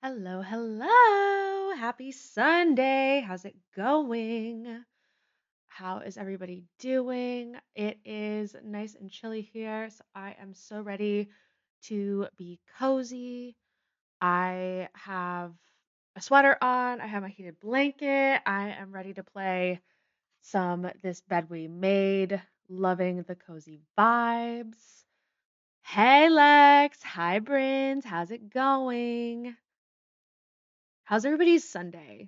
Hello, hello. Happy Sunday. How's it going? How is everybody doing? It is nice and chilly here, so I am so ready to be cozy. I have a sweater on, I have my heated blanket. I am ready to play some This Bed We Made, loving the cozy vibes. Hey Lex, hi Brins, how's it going? How's everybody's Sunday?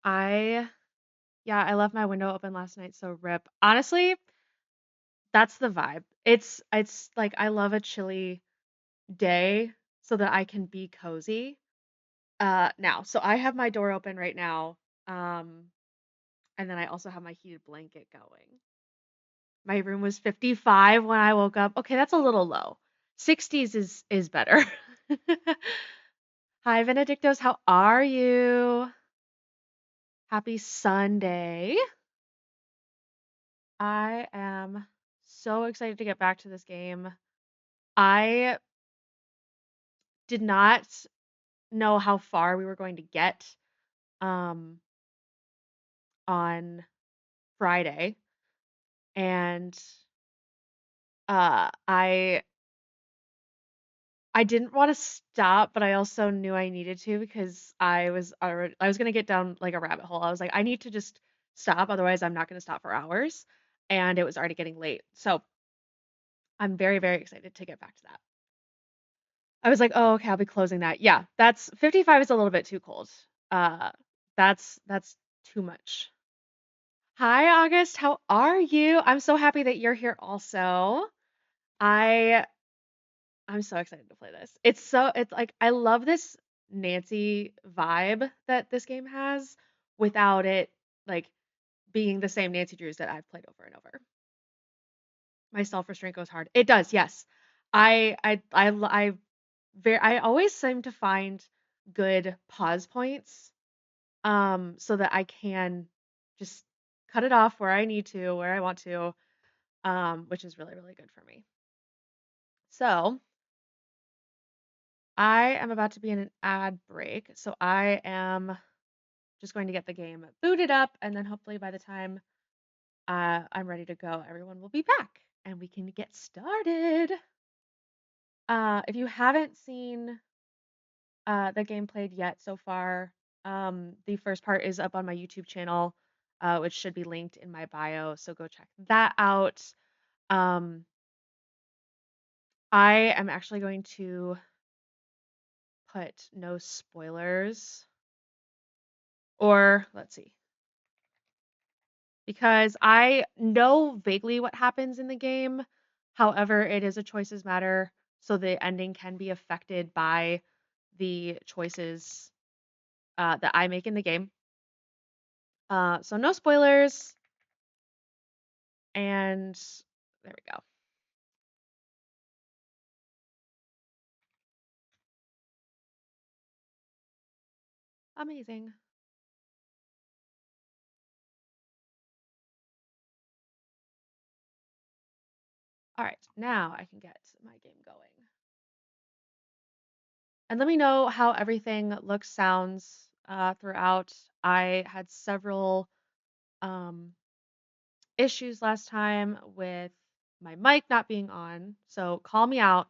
I Yeah, I left my window open last night, so rip. Honestly, that's the vibe. It's like I love a chilly day so that I can be cozy. Now, so I have my door open right now. Um, and then I also have my heated blanket going. My room was 55 when I woke up. Okay, that's a little low. 60s is better. Hi, Benedictos, how are you? Happy Sunday. I am so excited to get back to this game. I did not know how far we were going to get um, on Friday, and I didn't want to stop, but I also knew I needed to because I was gonna get down like a rabbit hole. I was like, I need to just stop, otherwise I'm not gonna stop for hours, and it was already getting late. So I'm very, very excited to get back to that. I was like, "Oh, okay, I'll be closing that." Yeah, that's 55 is a little bit too cold. Uh, that's too much. Hi, August. How are you? I'm so happy that you're here also. I I'm so excited to play this. It's like I love this Nancy vibe that this game has without it like being the same Nancy Drews that I've played over and over. My self-restraint goes hard. It does, yes. I always seem to find good pause points, so that I can just cut it off where I need to, where I want to, which is really, really good for me. So I am about to be in an ad break, so I am just going to get the game booted up, and then hopefully by the time I'm ready to go, everyone will be back and we can get started. If you haven't seen the game played yet so far. The first part is up on my YouTube channel, which should be linked in my bio, so go check that out. Um, I am actually going to put no spoilers, or let's see, because I know vaguely what happens in the game. However, it is a choices matter, so the ending can be affected by the choices that I make in the game. So no spoilers. And there we go. Amazing. All right, now I can get my game going. And let me know how everything looks, sounds throughout. I had several um, issues last time with my mic not being on, so call me out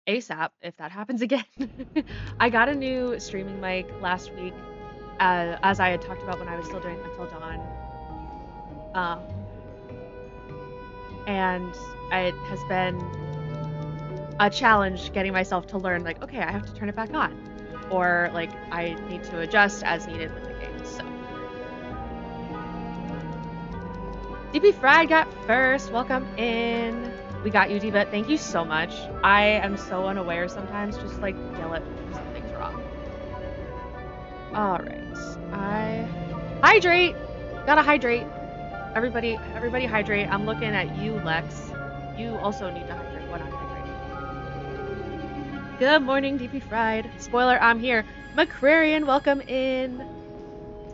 ASAP if that happens again. I got a new streaming mic last week, as I had talked about when I was still doing Until Dawn. Um, and it has been a challenge getting myself to learn, like, okay, I have to turn it back on, or like I need to adjust as needed with the game. So DP Fried got first. Welcome in. We got you, Diva. Thank you so much. I am so unaware sometimes. Just like yell at me if something's wrong. All right. I hydrate. Gotta hydrate. Everybody hydrate. I'm looking at you, Lex. You also need to hydrate when I'm hydrating. Good morning, DP Fried. Spoiler, I'm here. McCrarian, welcome in.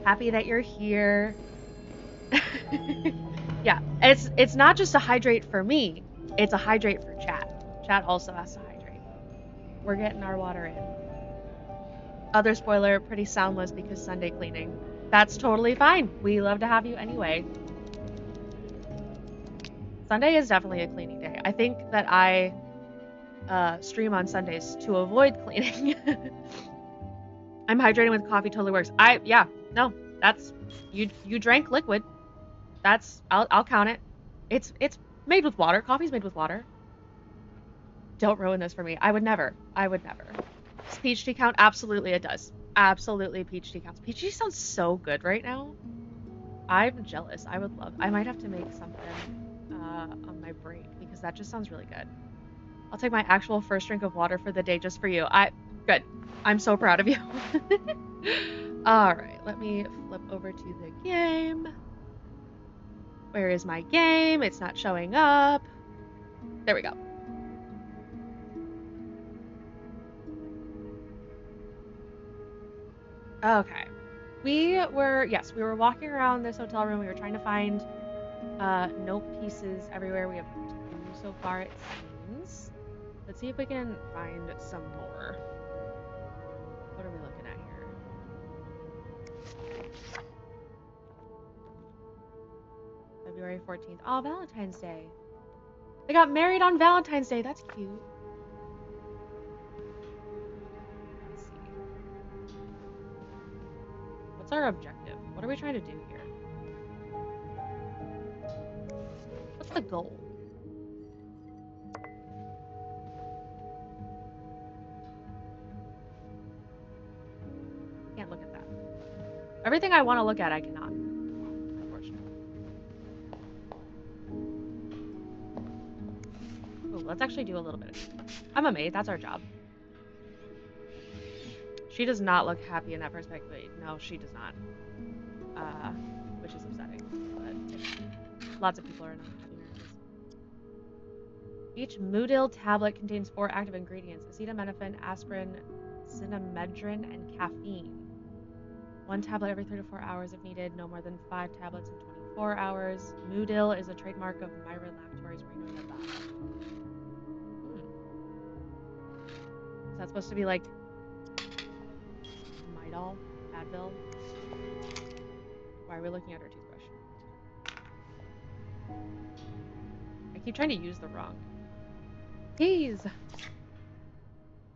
Happy that you're here. Yeah, it's not just a hydrate for me, it's a hydrate for chat. Chat also has to hydrate. We're getting our water in. Other spoiler, pretty soundless because Sunday cleaning. That's totally fine. We love to have you anyway. Sunday is definitely a cleaning day. I think that I stream on Sundays to avoid cleaning. I'm hydrating with coffee, totally works. Yeah, no, that's you drank liquid. I'll count it. It's made with water. Coffee's made with water. Don't ruin this for me. I would never. I would never. Does peach tea count? Absolutely it does. Absolutely peach tea counts. Peach tea sounds so good right now. I'm jealous. I might have to make something on my break because that just sounds really good. I'll take my actual first drink of water for the day just for you. Good. I'm so proud of you. All right, let me flip over to the game. Where is my game? It's not showing up. There we go. Okay. We were walking around this hotel room. We were trying to find note pieces everywhere. We have 2 so far, it seems. Let's see if we can find some more. What are we looking at here? February 14th. Oh, Valentine's Day. They got married on Valentine's Day. That's cute. Let's see. What's our objective? What are we trying to do here? What's the goal? Can't look at that. Everything I want to look at, I cannot. Unfortunately. Ooh, let's actually do a little bit of... I'm a maid. That's our job. She does not look happy in that perspective. No, she does not. Which is upsetting. But lots of people are not happy marriages. Each Moodil tablet contains 4 active ingredients: acetaminophen, aspirin, cinnamedrin, and caffeine. 1 tablet every 3 to 4 hours if needed. No more than 5 tablets in 24 hours. Moodil is a trademark of Myra Laboratories, Reno, Nevada. Is that supposed to be like Midol? Advil? Why are we looking at her toothbrush? I keep trying to use the wrong. Tease!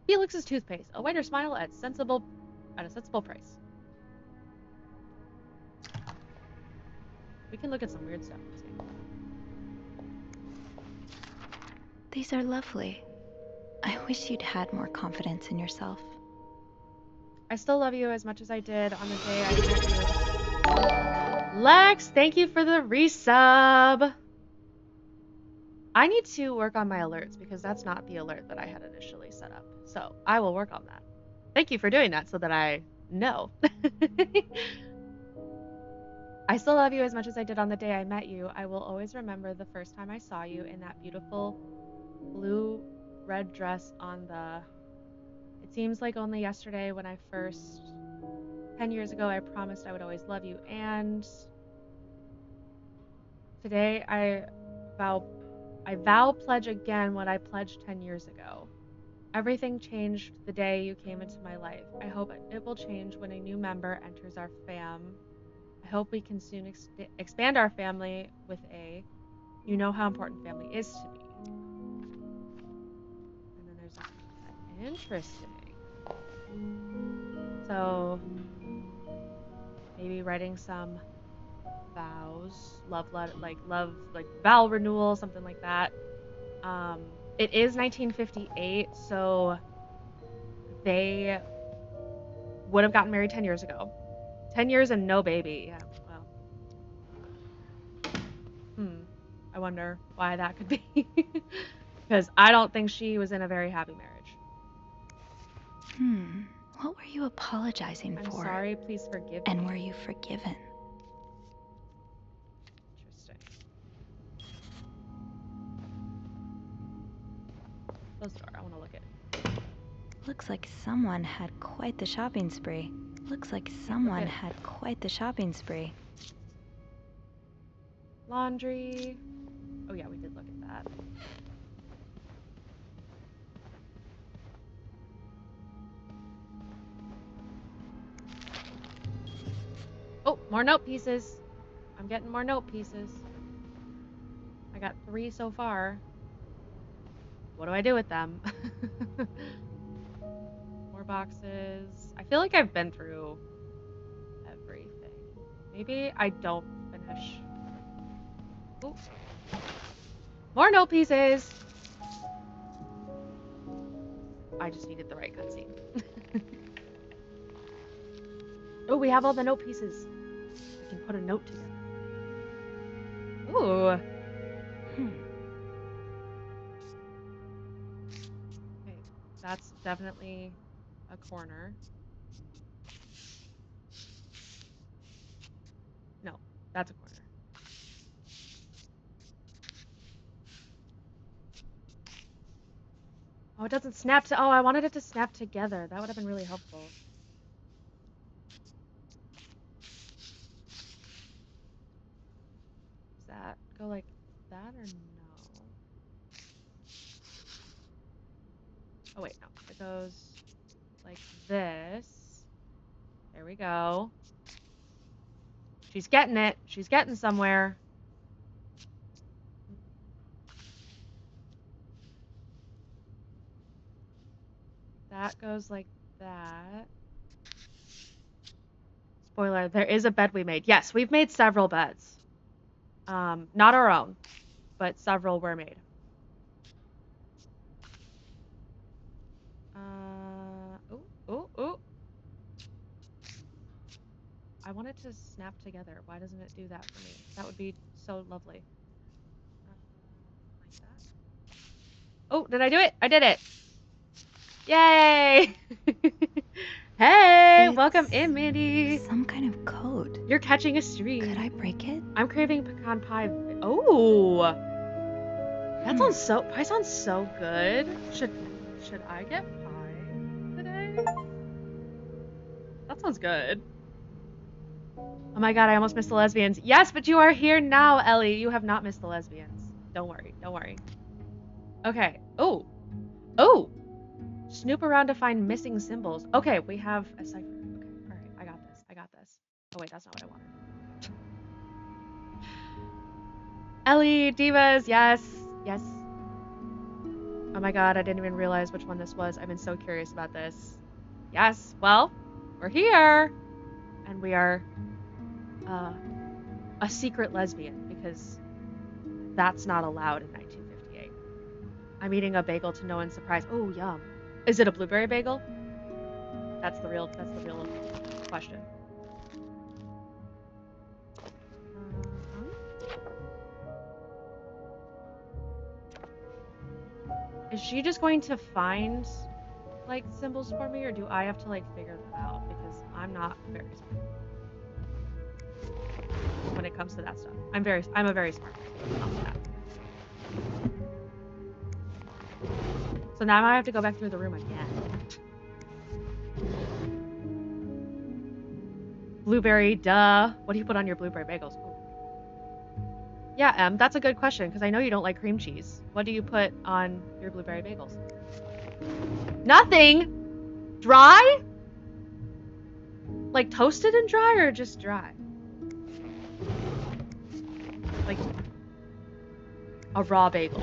Felix's toothpaste. A whiter smile at a sensible price. We can look at some weird stuff in this game. These are lovely. I wish you'd had more confidence in yourself. I still love you as much as I did on the day I met you. Lex, thank you for the resub. I need to work on my alerts because that's not the alert that I had initially set up. So I will work on that. Thank you for doing that so that I know. I still love you as much as I did on the day I met you. I will always remember the first time I saw you in that beautiful blue-red dress on the... It seems like only yesterday when I first... 10 years ago, I promised I would always love you. And today, I vow pledge again what I pledged 10 years ago. Everything changed the day you came into my life. I hope it will change when a new member enters our fam. I hope we can soon expand our family with a... You know how important family is to me. And then there's that. Interesting. So maybe writing some vows, love, vow renewal, something like that. It is 1958, so they would have gotten married 10 years ago. 10 years and no baby. Yeah, well. I wonder why that could be. Because I don't think she was in a very happy marriage. What were you apologizing for? I'm sorry, please forgive me. And were you forgiven? Interesting. Close the door. I want to look at it. Looks like someone had quite the shopping spree. Laundry. Oh yeah, we did look at that. Oh, more note pieces. I'm getting more note pieces. I got 3 so far. What do I do with them? More boxes. I feel like I've been through everything. Maybe I don't finish. Ooh. More note pieces! I just needed the right cutscene. Oh, we have all the note pieces. We can put a note together. Ooh. Okay, that's definitely a corner. No, that's a corner. Oh, it doesn't snap to. Oh, I wanted it to snap together. That would have been really helpful. Does that go like that or no? Oh, wait, no. It goes like this. There we go. She's getting it. She's getting somewhere. That goes like that. Spoiler, there is a bed we made. Yes, we've made several beds. Not our own, but several were made. Ooh. I want it to snap together. Why doesn't it do that for me? That would be so lovely. Like that. Oh, did I do it? I did it. Yay! Hey, welcome in, Mandy. Some kind of code. You're catching a stream. Could I break it? I'm craving pecan pie. Oh, that sounds so. Pie sounds so good. Should I get pie today? That sounds good. Oh my god, I almost missed the lesbians. Yes, but you are here now, Ellie. You have not missed the lesbians. Don't worry. Don't worry. Okay. Oh. Snoop around to find missing symbols. Okay, we have a cipher. Okay, all right. I got this. Oh wait, that's not what I wanted. Ellie, Divas, yes. Oh my god, I didn't even realize which one this was. I've been so curious about this. Yes, well, we're here. And we are a secret lesbian because that's not allowed in 1958. I'm eating a bagel to no one's surprise. Oh, yum. Is it a blueberry bagel? That's the real question. Is she just going to find like symbols for me, or do I have to like figure them out? Because I'm not very smart when it comes to that stuff. I'm a very smart person when it comes to that. So now I have to go back through the room again. Blueberry, duh. What do you put on your blueberry bagels? Ooh. Yeah, that's a good question because I know you don't like cream cheese. What do you put on your blueberry bagels? Nothing. Dry? Like toasted and dry, or just dry? Like a raw bagel.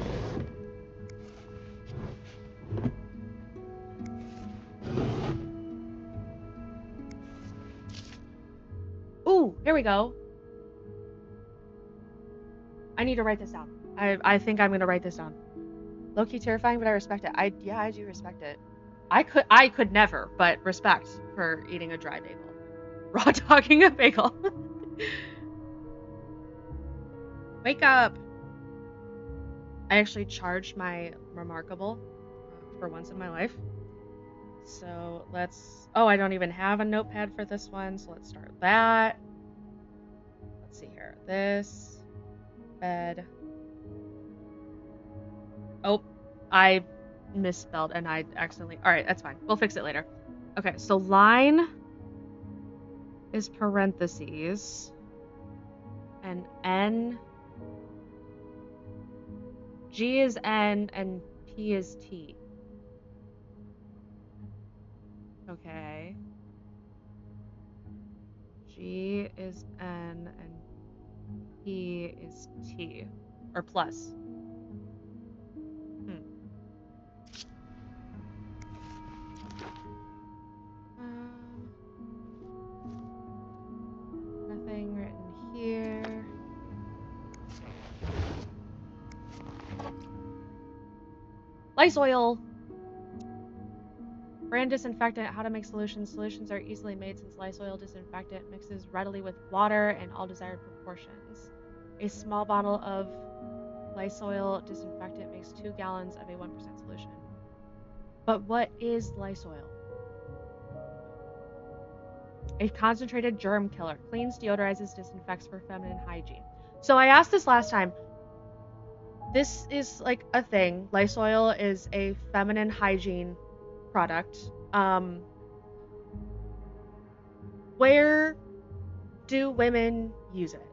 Ooh, here we go. I need to write this down. I think I'm gonna write this down. Low-key terrifying, but I respect it. I do respect it. I could never, but respect for eating a dry bagel. Raw dogging a bagel. Wake up. I actually charged my Remarkable for once in my life. So let's, oh, I don't even have a notepad for this one, so let's start that. Let's see here. This, bed. Oh, I misspelled and I accidentally, all right, that's fine. We'll fix it later. Okay, so line is parentheses and N, G is N and P is T. Okay. G C is N and P is T. Or plus. Nothing written here. Lysol! Brand disinfectant, how to make solutions. Solutions are easily made since Lysol disinfectant mixes readily with water in all desired proportions. A small bottle of Lysol disinfectant makes 2 gallons of a 1% solution. But what is Lysol? A concentrated germ killer. Cleans, deodorizes, disinfects for feminine hygiene. So I asked this last time. This is like a thing. Lysol is a feminine hygiene product. Where do women use it?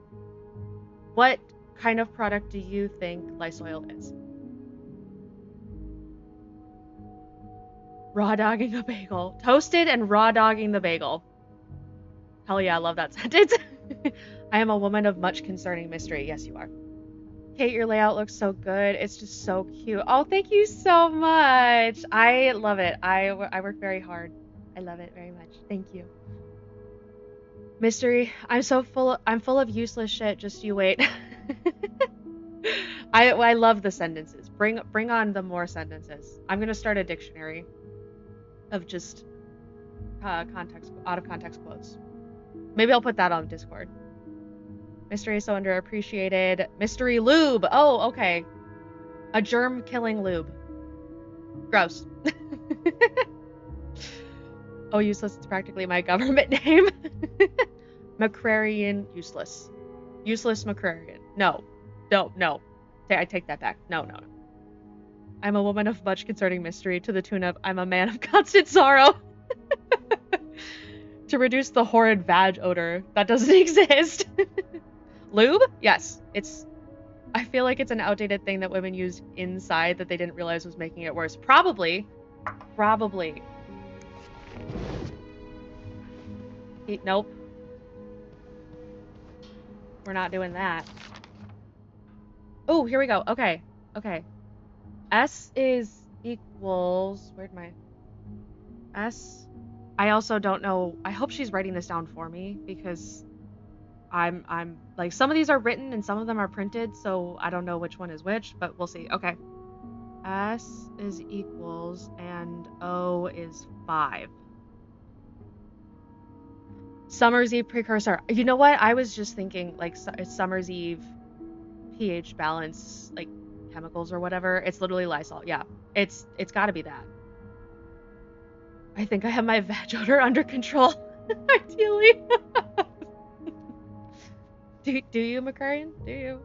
What kind of product do you think Lysol is? Raw dogging a bagel. Toasted and raw dogging the bagel. Hell yeah, I love that sentence. I am a woman of much concerning mystery. Yes, you are. Kate, your layout looks so good. It's just so cute. Oh, thank you so much. I love it. I work very hard. I love it very much. Thank you. Mystery. I'm full of useless shit. Just you wait. I love the sentences. Bring on the more sentences. I'm gonna start a dictionary of just out of context quotes. Maybe I'll put that on Discord. Mystery is so underappreciated. Mystery lube. Oh, okay. A germ killing lube. Gross. Oh, useless. It's practically my government name. McCrarian useless. Useless McCrarian. No. I take that back. No. I'm a woman of much concerning mystery to the tune of I'm a man of constant sorrow. To reduce the horrid vag odor that doesn't exist. Lube? Yes. I feel like it's an outdated thing that women use inside that they didn't realize was making it worse. Probably. Nope. We're not doing that. Oh, here we go. Okay. S is equals... Where'd my... S... I also don't know... I hope she's writing this down for me, because I'm like, some of these are written and some of them are printed, so I don't know which one is which, but we'll see. Okay. S is equals, and O is 5. Summer's Eve precursor. You know what? I was just thinking, like, it's Summer's Eve pH balance, like, chemicals or whatever. It's literally Lysol. Yeah. It's gotta be that. I think I have my vag odor under control. Ideally. Do you, McCarrion? Do you?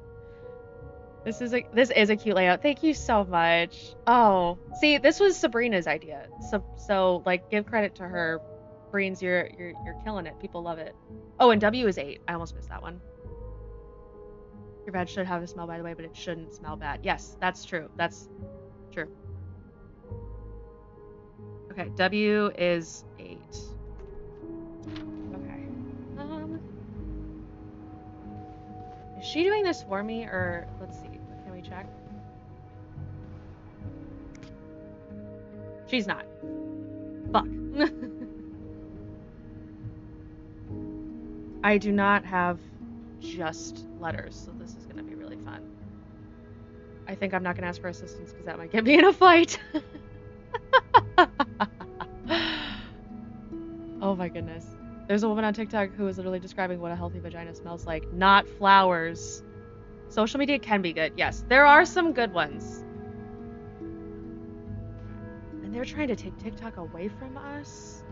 This is a cute layout. Thank you so much. Oh, see, this was Sabrina's idea. So like, give credit to her. Brains, you're killing it. People love it. Oh, and W is 8. I almost missed that one. Your vag should have a smell, by the way, but it shouldn't smell bad. Yes, that's true. That's true. Okay, W is 8. Okay. Is she doing this for me, or let's see? Can we check? She's not. Fuck. I do not have just letters, so this is gonna be really fun. I think I'm not gonna ask for assistance because that might get me in a fight. Oh my goodness. There's a woman on TikTok who is literally describing what a healthy vagina smells like. Not flowers. Social media can be good. Yes, there are some good ones. And they're trying to take TikTok away from us?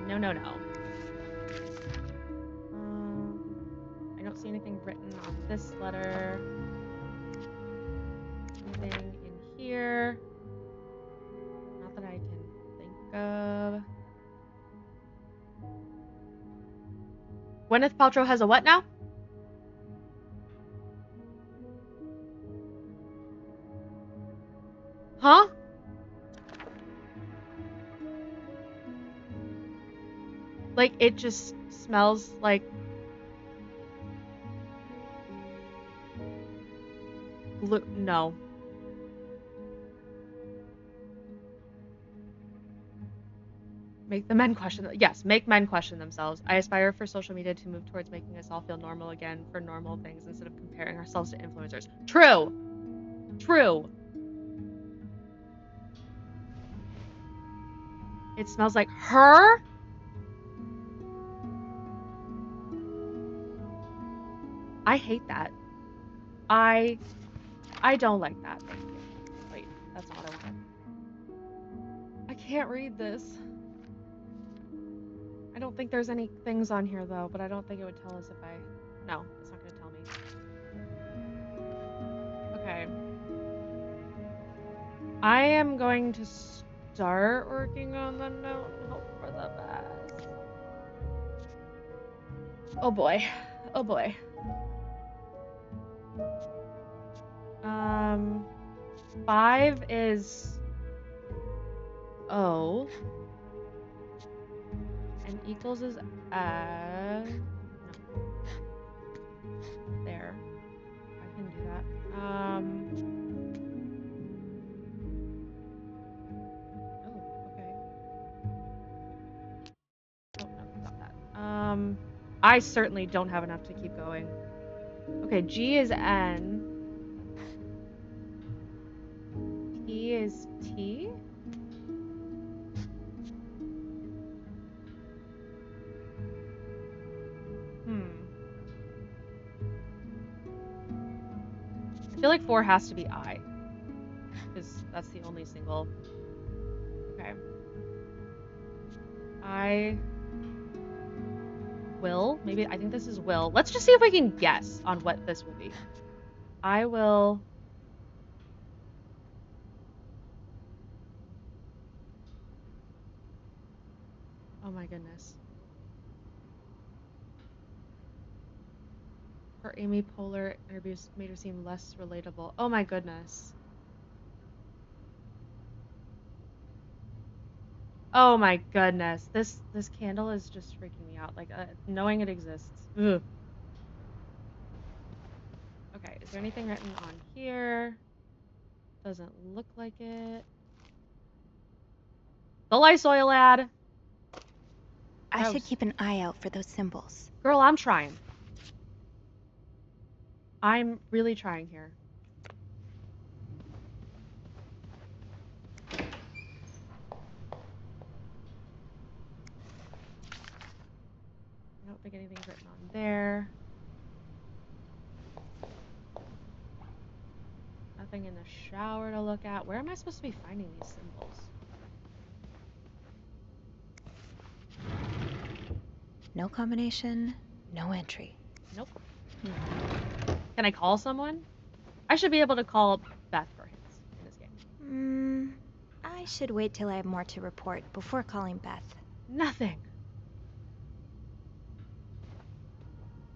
No. I don't see anything written on this letter. Anything in here? Not that I can think of. Gwyneth Paltrow has a what now? Huh? Like, it just smells like glue. No. Make the men question. Yes, make men question themselves. I aspire for social media to move towards making us all feel normal again for normal things instead of comparing ourselves to influencers. True. True. It smells like her. I hate that. I don't like that. Thank you. Wait, that's not what I wanted. I can't read this. I don't think there's any things on here though, but I don't think it would tell us if I... No, it's not going to tell me. Okay. I am going to start working on the note and hope for the best. Oh boy. Oh boy. 5 is O. And equals is no. There. I can do that. Oh, okay. Oh, no, not that. I certainly don't have enough to keep going. Okay, G is N. P is T. I feel like 4 has to be I. Because that's the only single. Okay. I will. Maybe, I think this is will. Let's just see if we can guess on what this will be. I will... Oh my goodness. Her Amy Poehler interviews made her seem less relatable. Oh my goodness. Oh my goodness. This candle is just freaking me out. Like, knowing it exists. Ugh. Okay, is there anything written on here? Doesn't look like it. The Lysol ad! I should keep an eye out for those symbols. Girl, I'm trying. I'm really trying here. I don't think anything's written on there. Nothing in the shower to look at. Where am I supposed to be finding these symbols? No combination, no entry. Nope. Can I call someone? I should be able to call Beth for hints in this game. I should wait till I have more to report before calling Beth. Nothing.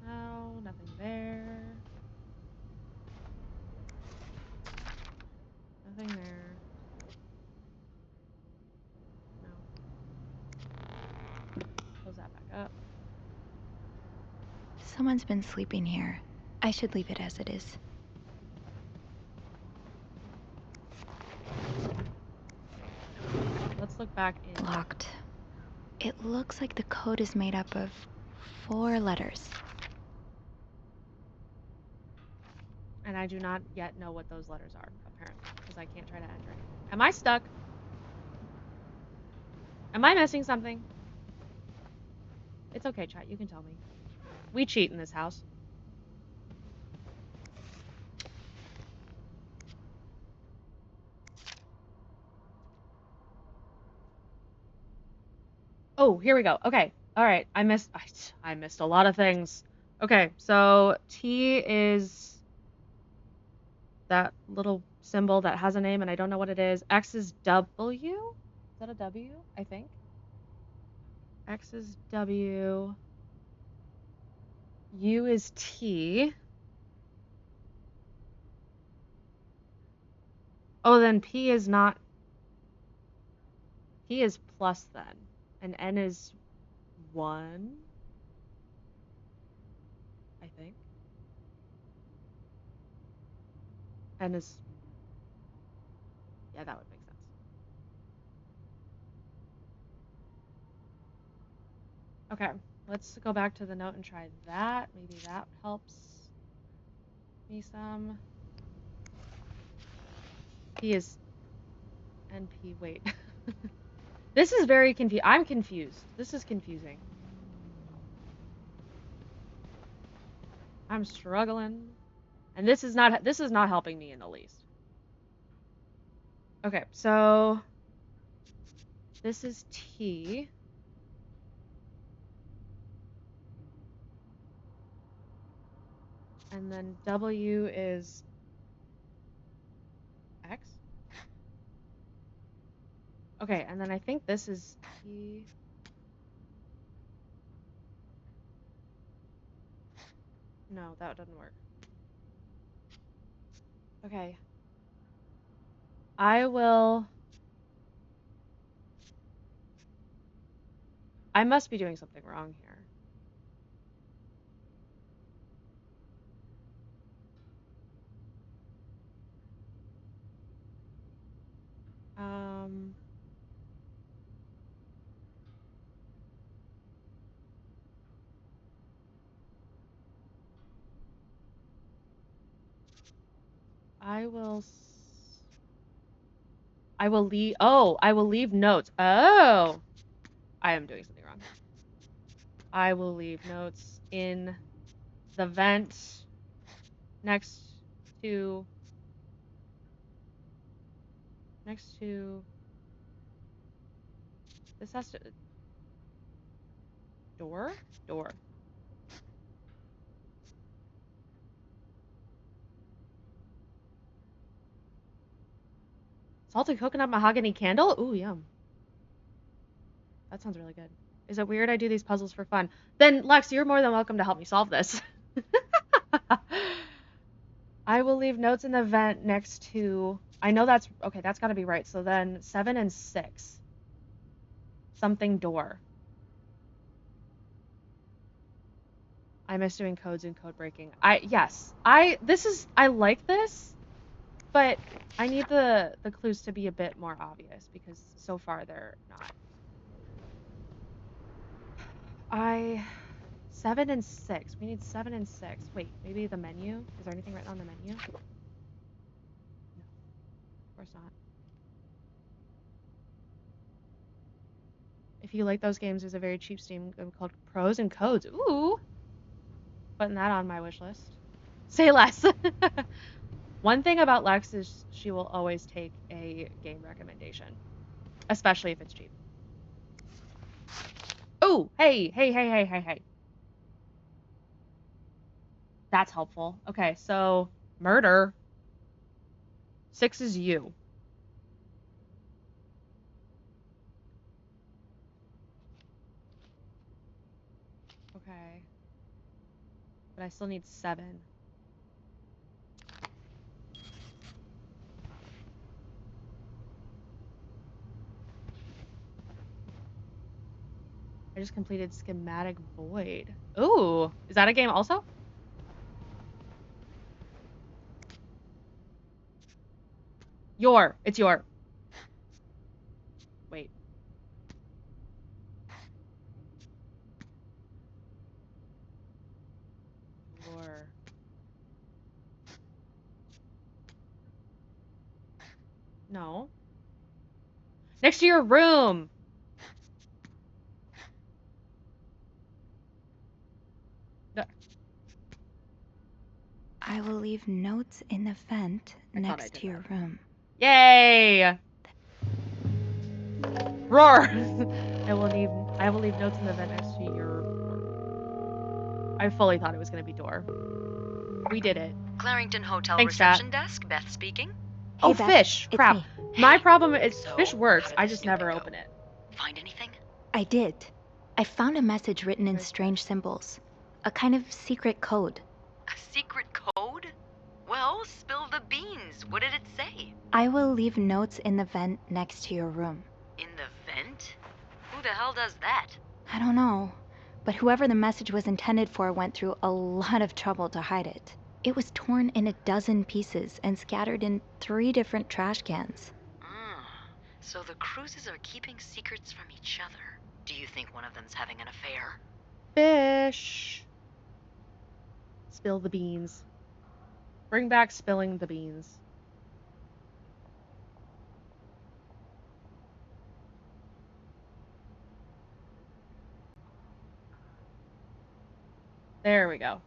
No, nothing there. Nothing there. No. Close that back up. Someone's been sleeping here. I should leave it as it is. Let's look back in. Locked. It looks like the code is made up of 4 letters. And I do not yet know what those letters are, apparently, because I can't try to enter anything. Am I stuck? Am I missing something? It's okay, chat. You can tell me. We cheat in this house. Oh, here we go. Okay. All right. I missed a lot of things. Okay. So T is that little symbol that has a name and I don't know what it is. X is W. Is that a W? I think. X is W. U is T. Oh, then P is not. P is plus then. And N is 1, I think. And is, yeah, that would make sense. Okay, let's go back to the note and try that. Maybe that helps me some. P is NP, wait. This is very confusing. I'm confused. This is confusing. I'm struggling. And this is not helping me in the least. Okay, so this is T. And then W is X. Okay, and then I think this is T. No, that doesn't work. Okay. I must be doing something wrong here. I will leave notes. Oh, I am doing something wrong. I will leave notes in the vent next to this has to door. Salted coconut mahogany candle? Ooh, yum. That sounds really good. Is it weird I do these puzzles for fun? Then, Lex, you're more than welcome to help me solve this. I will leave notes in the vent next to... I know that's... Okay, that's got to be right. So then 7 and 6. Something door. I miss doing codes and code breaking. I like this, but I need the clues to be a bit more obvious because so far they're not. 7 and 6. We need 7 and 6. Wait, maybe the menu? Is there anything written on the menu? No. Of course not. If you like those games, there's a very cheap Steam game called Pros and Codes. Ooh! Putting that on my wish list. Say less. One thing about Lex is she will always take a game recommendation, especially if it's cheap. Oh, hey. That's helpful. Okay, so murder. 6 is you. Okay. But I still need 7. I just completed Schematic Void. Ooh, is that a game also? It's your. Wait. Your. No. Next to your room. No. I will leave notes in the vent next to your room. Yay! Roar! I will leave notes in the vent next to your room. I fully thought it was gonna be door. We did it. Clarington Hotel Thanks, reception chat. desk, Beth speaking. Hey, Oh, Beth, fish! it's Crap. me. My problem is So, fish works. how did I the just never snooping go? open it. Find anything? I did. I found a message written in Where's strange symbols. A kind of secret code. A secret code? Well, spill the beans. What did it say? I will leave notes in the vent next to your room. In the vent? Who the hell does that? I don't know. but whoever the message was intended for went through a lot of trouble to hide it. It was torn in a dozen pieces and scattered in 3 different trash cans. So the Cruises are keeping secrets from each other. Do you think one of them's having an affair? Fish. Spill the beans. Bring back spilling the beans. There we go.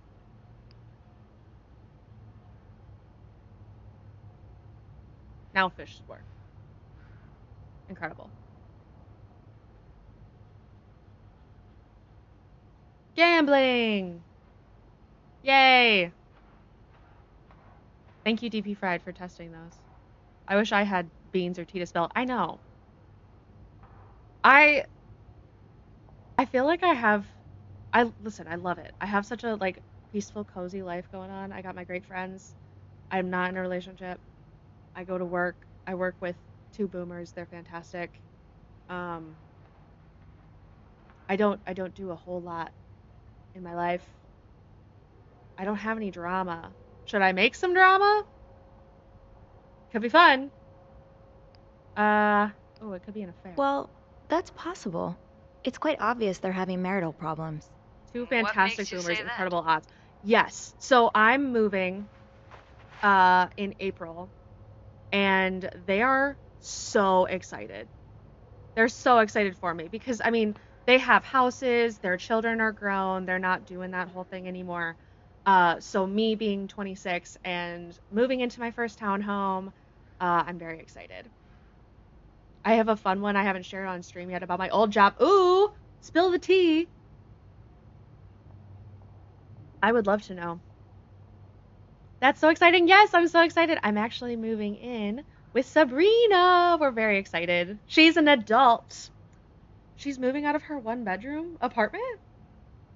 Now fish should work. Incredible. Gambling! Yay! Thank you, DP Fried, for testing those. I wish I had beans or tea to spill. I know. I feel like listen, I love it. I have such a like peaceful, cozy life going on. I got my great friends. I'm not in a relationship. I go to work. I work with 2 boomers. They're fantastic. I don't do a whole lot in my life. I don't have any drama. Should I make some drama? Could be fun. It could be an affair. Well, that's possible. It's quite obvious they're having marital problems. 2 What fantastic makes you boomers, say that? incredible odds. Yes. So I'm moving in April, and they are so excited. They're so excited for me because, I mean, they have houses, their children are grown, they're not doing that whole thing anymore. So me being 26 and moving into my first townhome, I'm very excited. I have a fun one I haven't shared on stream yet about my old job. Ooh, spill the tea. I would love to know. That's so exciting. Yes, I'm so excited. I'm actually moving in with Sabrina. We're very excited. She's an adult. She's moving out of her 1-bedroom apartment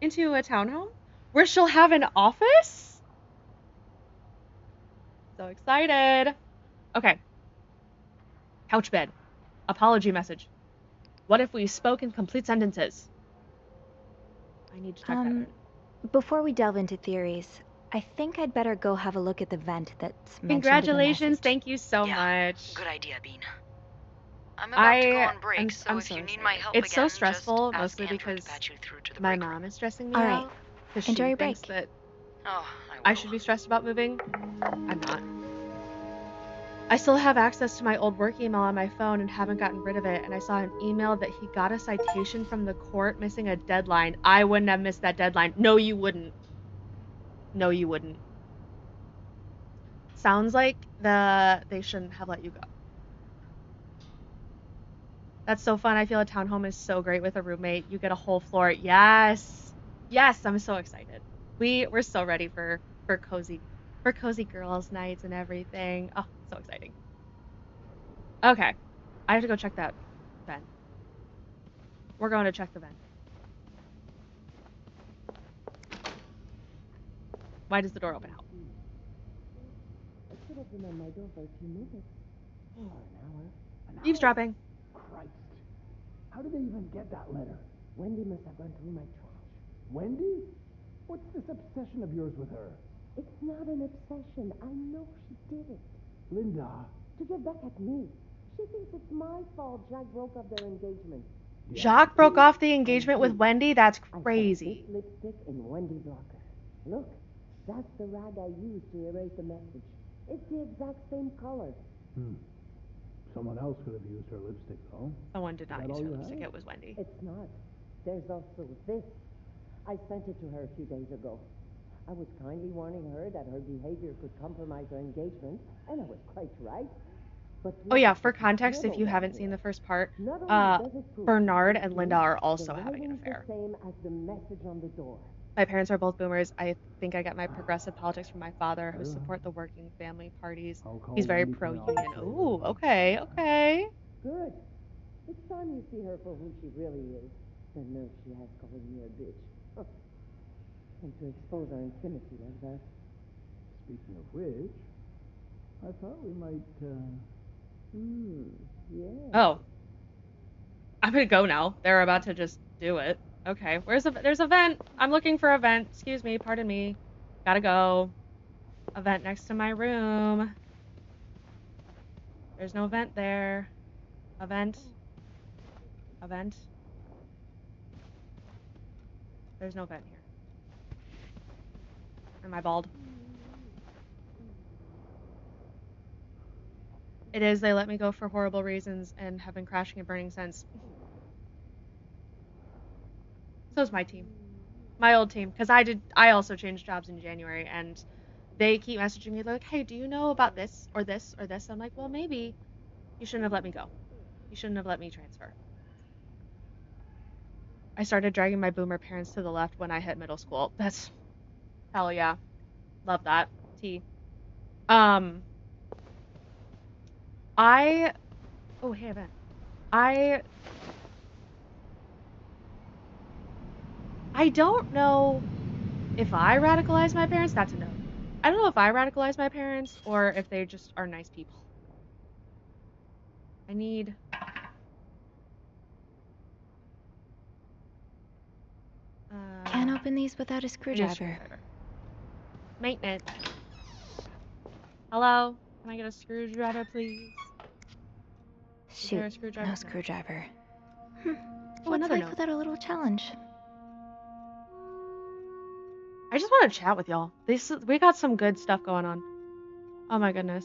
into a townhome where she'll have an office. So excited. Okay. Couch bed. Apology message. What if we spoke in complete sentences? I need to check that out. Before we delve into theories, I think I'd better go have a look at the vent that's mentioned Congratulations. in the message. Thank you so Yeah, much. Good idea, Bean. I'm about to go on break, I'm so if so you need my excited. help It's again, so stressful, just ask mostly Andrew because to patch you through to the my break room. mom is stressing me All right. out because Enjoy she your thinks break. Oh, that I will. I should be stressed about moving. I'm not. I still have access to my old work email on my phone and haven't gotten rid of it, and I saw an email that he got a citation from the court missing a deadline. I wouldn't have missed that deadline. No, you wouldn't. No, you wouldn't. Sounds like they shouldn't have let you go. That's so fun. I feel a townhome is so great with a roommate. You get a whole floor. Yes. Yes, I'm so excited. We're so ready for cozy girls nights and everything. Oh, so exciting. Okay. I have to go check that vent. We're going to check the vent. Why does the door open out? I should have been on my door for a few minutes. Or an hour. Eavesdropping. Christ. How did they even get that letter? Wendy must have gone through my trash. Wendy? What's this obsession of yours with her? It's not an obsession. I know she did it. Linda. To get back at me. She thinks it's my fault Jack broke up their engagement. Jacques broke off the engagement with Wendy? That's crazy. I found this lipstick in Wendy's locker. Look, that's the rag I used to erase the message. It's the exact same color. Someone else could have used her lipstick, though. Someone did not Is that use all her you lipstick. have? It was Wendy. It's not. There's also this. I sent it to her a few days ago. I was kindly warning her that her behavior could compromise her engagement, and I was quite right. But Oh yeah, for context, if you haven't seen the first part, Bernard and Linda are also having an affair. The same as the message on the door. My parents are both boomers. I think I got my progressive politics from my father, who support the working family parties. He's very pro-union. Ooh, okay, okay. Good. It's time you see her for who she really is. The nerve she has calling me a bitch. And to expose our intimacy like that. Speaking of which, I thought we might, Yeah. Oh. I'm gonna go now. They're about to just do it. Okay, there's a vent. I'm looking for a vent. Excuse me, pardon me. Gotta go. A vent next to my room. There's no vent there. A vent. A vent. There's no vent here. Am I bald? It is. They let me go for horrible reasons and have been crashing and burning since. So's my team. My old team. Because I also changed jobs in January, and they keep messaging me like, hey, do you know about this or this or this? I'm like, well, maybe. You shouldn't have let me go. You shouldn't have let me transfer. I started dragging my boomer parents to the left when I hit middle school. That's hell yeah. Love that. T. Um I oh hey Ben. I I don't know if I radicalize my parents. That's a no. I don't know if I radicalize my parents or if they just are nice people. I need Can't open these without a I need a screwdriver. screwdriver. Maintenance. Hello? Can I get a screwdriver, please? Is there a Shoot, screwdriver? no No. screwdriver. Oh, What's another life note. without a little challenge? I just want to chat with y'all. We got some good stuff going on. Oh my goodness.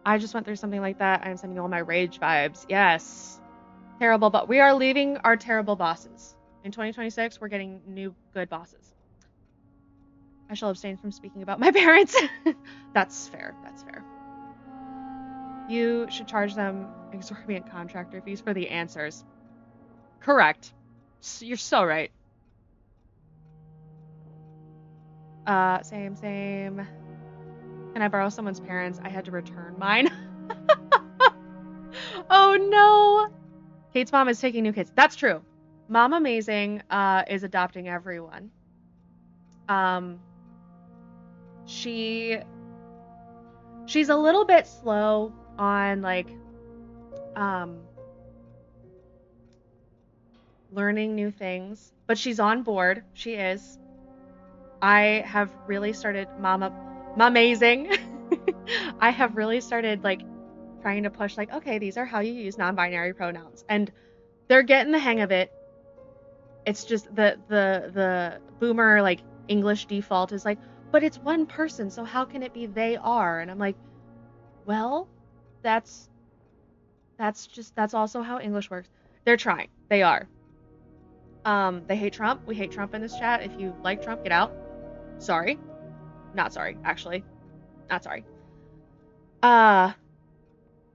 I just went through something like that. I'm sending all my rage vibes. Yes. Terrible, but we are leaving our terrible bosses. In 2026, we're getting new good bosses. I shall abstain from speaking about my parents. That's fair. That's fair. You should charge them exorbitant contractor fees for the answers. Correct. You're so right. Same. Can I borrow someone's parents? I had to return mine. Oh no. Kate's mom is taking new kids. That's true. Mom Amazing is adopting everyone. She's a little bit slow on like learning new things, but she's on board. She is. I have really started Amazing. I have really started like trying to push like, okay, these are how you use non-binary pronouns, and they're getting the hang of it. It's just the boomer like English default is like, but it's one person, so how can it be they are? And I'm like, well, that's also how English works. They're trying. They are. They hate Trump. We hate Trump in this chat. If you like Trump, get out. Sorry. Not sorry, actually. Not sorry. I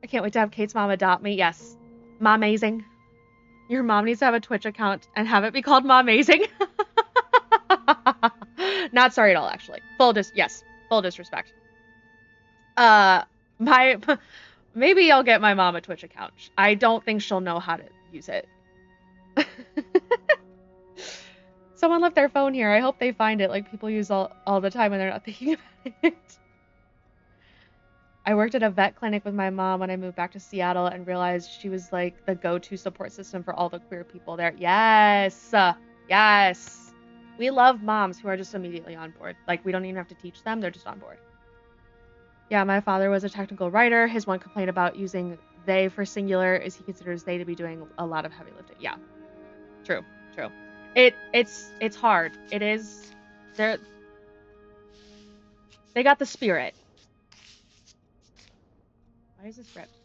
can't wait to have Kate's mom adopt me. Yes. Momazing. Your mom needs to have a Twitch account and have it be called Momazing. Not sorry at all, actually. Full disrespect. Maybe I'll get my mom a Twitch account. I don't think she'll know how to use it. Someone left their phone here. I hope they find it like people use all the time when they're not thinking about it. I worked at a vet clinic with my mom when I moved back to Seattle and realized she was like the go-to support system for all the queer people there. Yes. Yes. We love moms who are just immediately on board. Like, we don't even have to teach them. They're just on board. Yeah, my father was a technical writer. His one complaint about using they for singular is he considers they to be doing a lot of heavy lifting. Yeah. True. It's hard. It is. They got the spirit. Why is this ripped?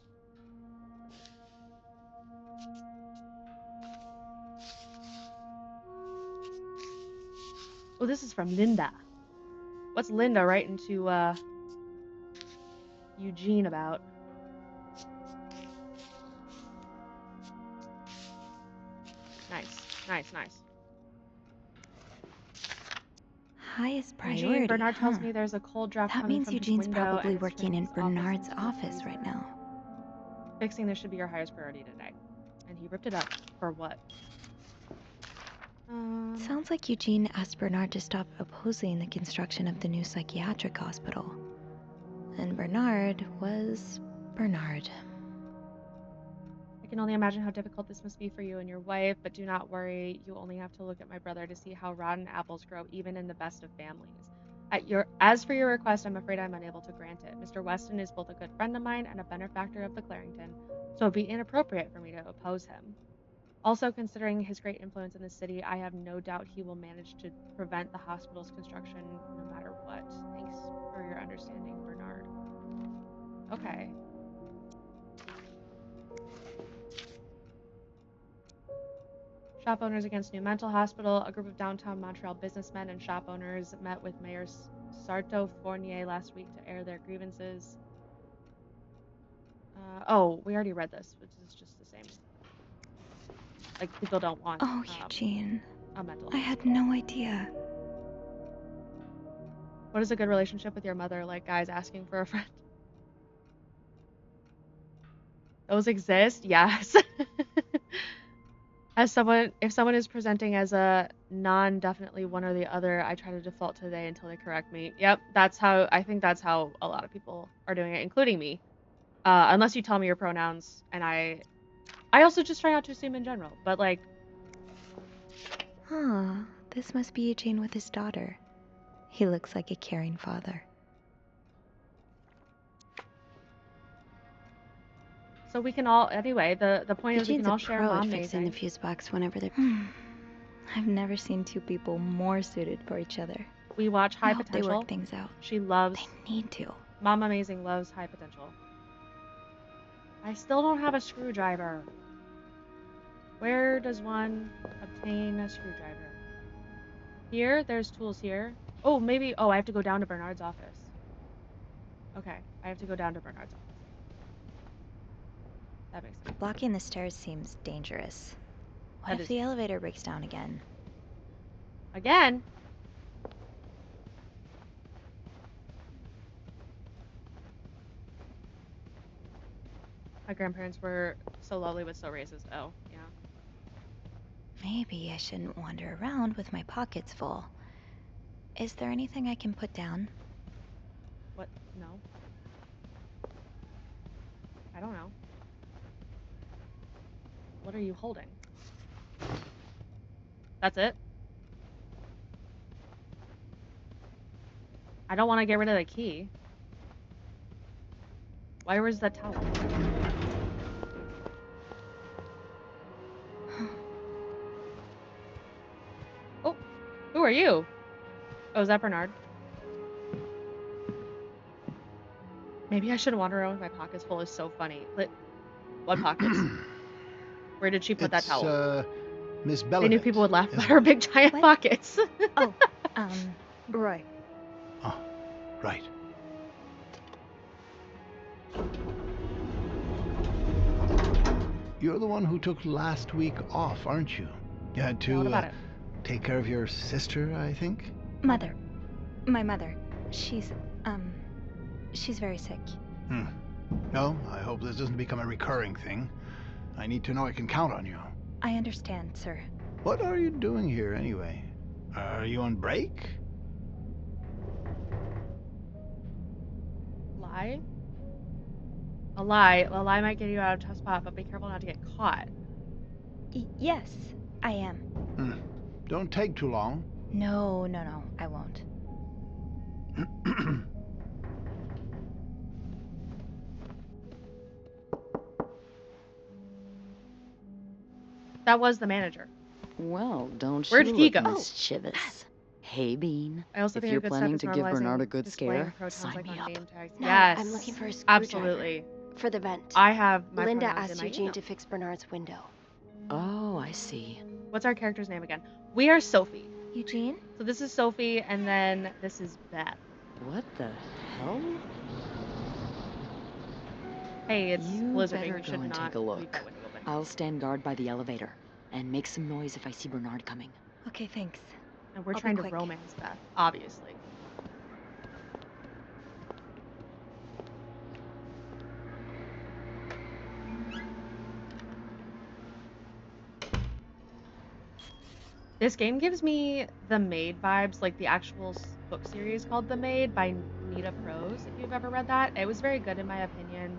Oh, this is from Linda. What's Linda writing to Eugene about? Nice. Highest priority, Eugene, Bernard huh? tells me there's a cold draft That coming means from his Eugene's window probably and working in turning his Bernard's into office a right now. Fixing this should be your highest priority today. And he ripped it up. For what? Sounds like Eugene asked Bernard to stop opposing the construction of the new psychiatric hospital. And Bernard was Bernard. I can only imagine how difficult this must be for you and your wife, but do not worry. You only have to look at my brother to see how rotten apples grow even in the best of families. As for your request, I'm afraid I'm unable to grant it. Mr. Weston is both a good friend of mine and a benefactor of the Clarington, so it'd be inappropriate for me to oppose him. Also, considering his great influence in the city, I have no doubt he will manage to prevent the hospital's construction no matter what. Thanks for your understanding, Bernard. Okay. Shop owners against new mental hospital. A group of downtown Montreal businessmen and shop owners met with Mayor Sarto Fournier last week to air their grievances. Oh, we already read this, which is just the same. Like, people don't want Oh, Eugene. a mental I had hospital. no idea. What is a good relationship with your mother? Like guys asking for a friend? Those exist? Yes. If someone is presenting as a non-definitely one or the other, I try to default to they until they correct me. Yep, I think that's how a lot of people are doing it, including me. Unless you tell me your pronouns, and I also just try not to assume in general, but like, Huh, this must be Eugene with his daughter. He looks like a caring father. so we can all, anyway, the point is we Eugene's can a all share pro at mom fixing the amazing. fuse box whenever they're. I've never seen two people more suited for each other. We watch I High hope they Potential. work things out. She loves, They need to. Mom Amazing loves High Potential. I still don't have a screwdriver. Where does one obtain a screwdriver? Here? There's tools here. Oh, maybe, oh, I have to go down to Bernard's office. Okay, I have to go down to Bernard's office. That makes sense. Blocking the stairs seems dangerous. What That if is- the elevator breaks down again? Again? My grandparents were so lovely but so racist. Oh, yeah. Maybe I shouldn't wander around with my pockets full. Is there anything I can put down? What? No. I don't know. What are you holding? That's it? I don't want to get rid of the key. Why was that towel? Oh, who are you? Oh, is that Bernard? Maybe I shouldn't wander around with my pockets full. Is so funny. What pockets? Where did she put that towel? Miss I Bellavit. knew people would laugh isn't about her it? big giant What? pockets. Oh, Roy. Oh, right. You're the one who took last week off, aren't you? You had Yeah, what to about it? take care of your sister, I think? Mother. My mother. She's very sick. No, I hope this doesn't become a recurring thing. I need to know I can count on you. I understand, sir. What are you doing here, anyway? Are you on break? Lie? A lie might get you out of a tough spot, but be careful not to get caught. Yes, I am. Don't take too long. No, I won't. That was the manager. Well, don't Where'd you he look go? mischievous. Hey, Bean. I also If think you're a good planning step to is give Bernard a normalizing good displaying scare, protons sign like me on up. name tags. No, Yes, I'm looking for a screwdriver. absolutely. For the vent. I have my Linda pronouns in asked my Eugene email. to fix Bernard's window. Oh, I see. What's our character's name again? We are Sophie. Eugene? So this is Sophie, and then this is Beth. What the hell? Hey, it's You blizzarding. better You go should and not take a leave look. that window open. I'll stand guard by the elevator and make some noise if I see Bernard coming. Okay, thanks. And we're I'll be trying to quick. romance Beth, obviously. This game gives me The Maid vibes, like the actual book series called The Maid by Nita Prose, if you've ever read that. It was very good in my opinion,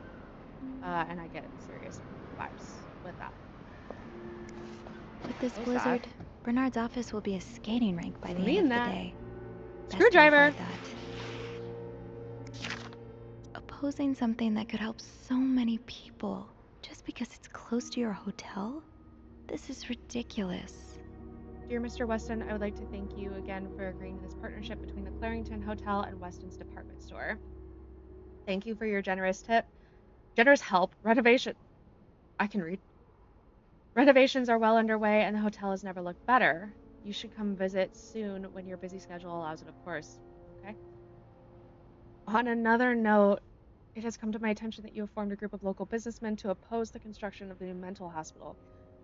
and I get serious vibes with that. With this So sad. blizzard, Bernard's office will be a skating rink by the Mean end of that. the day. Best to Screwdriver. avoid that. Opposing something that could help so many people just because it's close to your hotel? This is ridiculous. Dear Mr. Weston, I would like to thank you again for agreeing to this partnership between the Clarington Hotel and Weston's department store. Thank you for your generous help. I can read. Renovations are well underway and the hotel has never looked better. You should come visit soon when your busy schedule allows it, of course. Okay? On another note, it has come to my attention that you have formed a group of local businessmen to oppose the construction of the new mental hospital.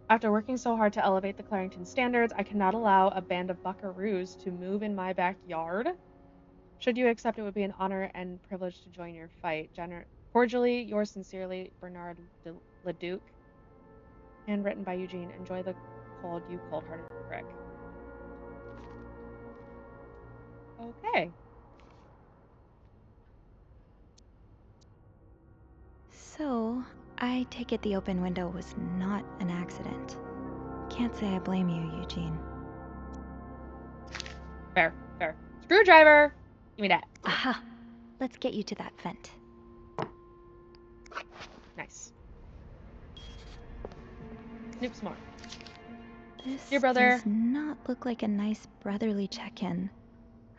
After working so hard to elevate the Clarington standards, I cannot allow a band of buckaroos to move in my backyard. Should you accept, it would be an honor and privilege to join your fight. Cordially, yours sincerely, Bernard Leduc. Handwritten by Eugene. Enjoy the cold, you cold-hearted prick. Okay. So, I take it the open window was not an accident. Can't say I blame you, Eugene. Fair. Screwdriver! Give me that. Aha! Let's get you to that vent. Nice. Snoop some more. This Dear brother. does not look like a nice brotherly check-in.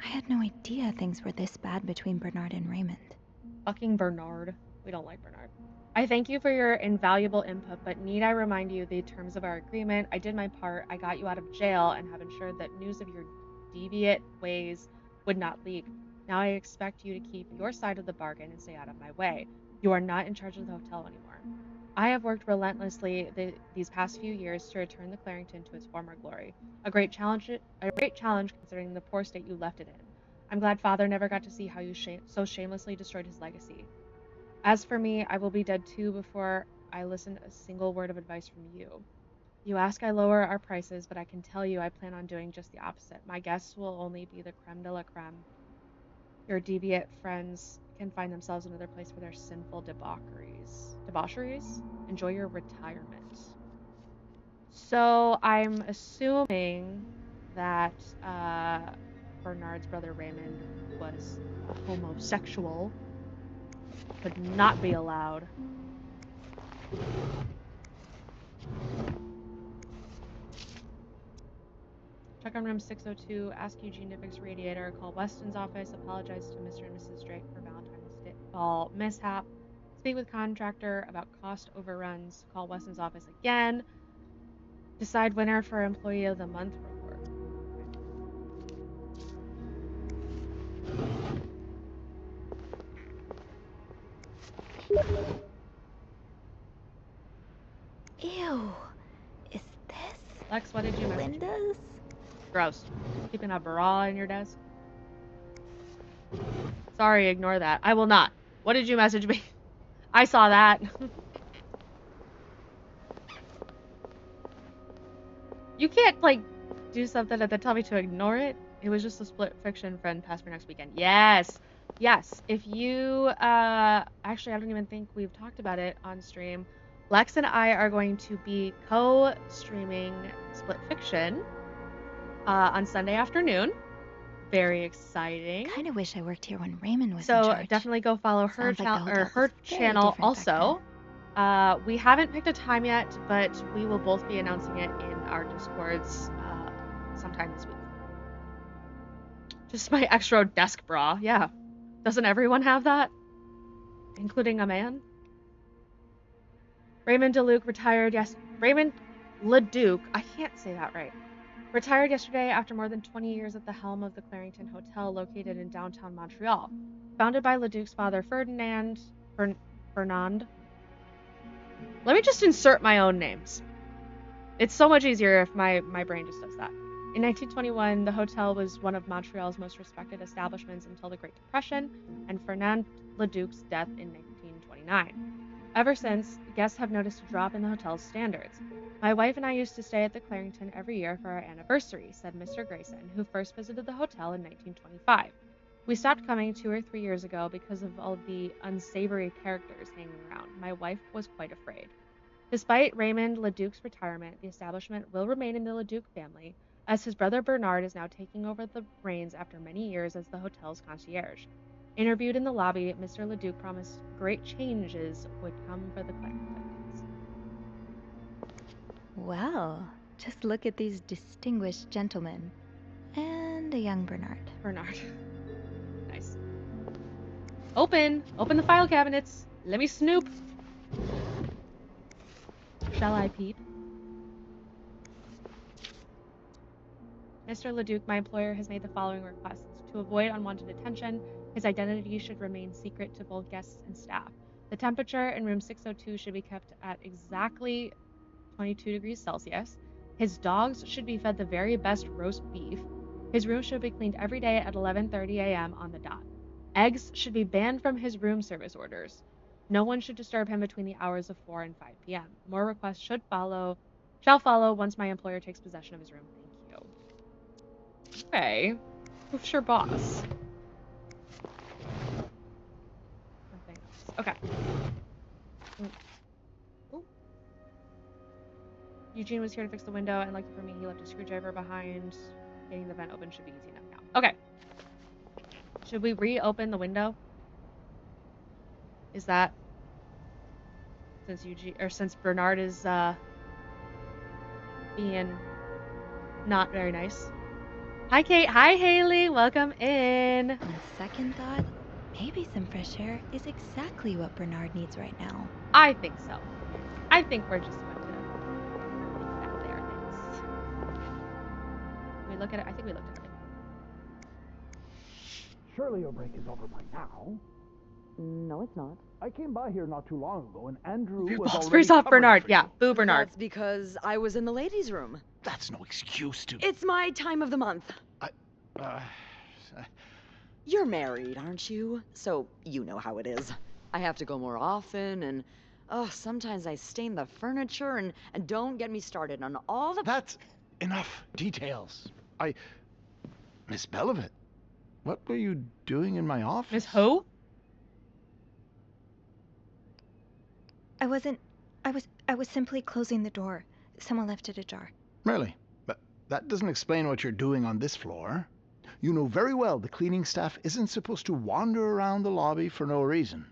I had no idea things were this bad between Bernard and Raymond. Fucking Bernard. We don't like Bernard. I thank you for your invaluable input, but need I remind you the terms of our agreement? I did my part. I got you out of jail and have ensured that news of your deviant ways would not leak. Now I expect you to keep your side of the bargain and stay out of my way. You are not in charge of the hotel anymore. I have worked relentlessly these past few years to return the Clarington to its former glory. A great challenge considering the poor state you left it in. I'm glad Father never got to see how you so shamelessly destroyed his legacy. As for me, I will be dead too before I listen to a single word of advice from you. You ask I lower our prices, but I can tell you I plan on doing just the opposite. My guests will only be the creme de la creme. Your deviant friends can find themselves another place for their sinful debaucheries. Enjoy your retirement. So I'm assuming that Bernard's brother Raymond was a homosexual. Could not be allowed. Check on room 602, ask Eugene to fix radiator, call Weston's office, apologize to Mr. and Mrs. Drake for Valentine's Day ball mishap, speak with contractor about cost overruns, call Weston's office again, decide winner for employee of the month report. Ew. Is this Lex, what did you message me? Linda's? Gross. Keeping a bra in your desk? Sorry, ignore that. I will not. What did you message me? I saw that. You can't, like, do something and then tell me to ignore it. It was just a split fiction friend passed for next weekend. Yes. If you, actually, I don't even think we've talked about it on stream. Lex and I are going to be co-streaming Split Fiction on Sunday afternoon. Very exciting. Kind of wish I worked here when Raymond was in So charge. definitely go follow her Sounds like the hotel was her very channel different back also. We haven't picked a time yet, but we will both be announcing it in our Discords sometime this week. Just my extra desk bra. Yeah. Doesn't everyone have that? Including a man? Raymond Leduc retired Raymond Leduc, I can't say that right. Retired yesterday after more than 20 years at the helm of the Clarington Hotel located in downtown Montreal. Founded by Leduc's father Fernand. Let me just insert my own names. It's so much easier if my brain just does that. In 1921, the hotel was one of Montreal's most respected establishments until the Great Depression and Fernand Leduc's death in 1929. Ever since, guests have noticed a drop in the hotel's standards. My wife and I used to stay at the Clarington every year for our anniversary, said Mr. Grayson, who first visited the hotel in 1925. We stopped coming 2 or 3 years ago because of all the unsavory characters hanging around. My wife was quite afraid. Despite Raymond Leduc's retirement, the establishment will remain in the Leduc family, as his brother Bernard is now taking over the reins after many years as the hotel's concierge. Interviewed in the lobby, Mr. Leduc promised great changes would come for the Clantons. Well, just look at these distinguished gentlemen. And a young Bernard. Bernard. Nice. Open the file cabinets. Let me snoop. Shall I peep? Mr. Leduc, my employer has made the following requests. To avoid unwanted attention, his identity should remain secret to both guests and staff. The temperature in room 602 should be kept at exactly 22 degrees Celsius. His dogs should be fed the very best roast beef. His room should be cleaned every day at 11:30 a.m. on the dot. Eggs should be banned from his room service orders. No one should disturb him between the hours of 4 and 5 p.m. More requests shall follow once my employer takes possession of his room. Thank you. Okay. Who's your boss? Nothing else. Okay. Ooh. Eugene was here to fix the window, and lucky for me, he left a screwdriver behind. Getting the vent open should be easy enough now. Okay. Should we reopen the window? Is that since Bernard is being not very nice? Hi Kate. Hi Haley. Welcome in. On second thought, maybe some fresh air is exactly what Bernard needs right now. I think so. I think we're just going to leave that there. Thanks. We look at it. I think we looked at it. Surely your break is over by now. No, it's not. I came by here not too long ago, and Andrew was Balls already freeze off covering Bernard. for Yeah, you. boo Bernard. That's because I was in the ladies' room. That's no excuse to... It's my time of the month. Uh, You're married, aren't you? So you know how it is. I have to go more often, and sometimes I stain the furniture, and don't get me started on all the... That's enough details. Miss Belivet, what were you doing in my office? Miss Ho? I was simply closing the door. Someone left it ajar. Really? But that doesn't explain what you're doing on this floor. You know very well the cleaning staff isn't supposed to wander around the lobby for no reason.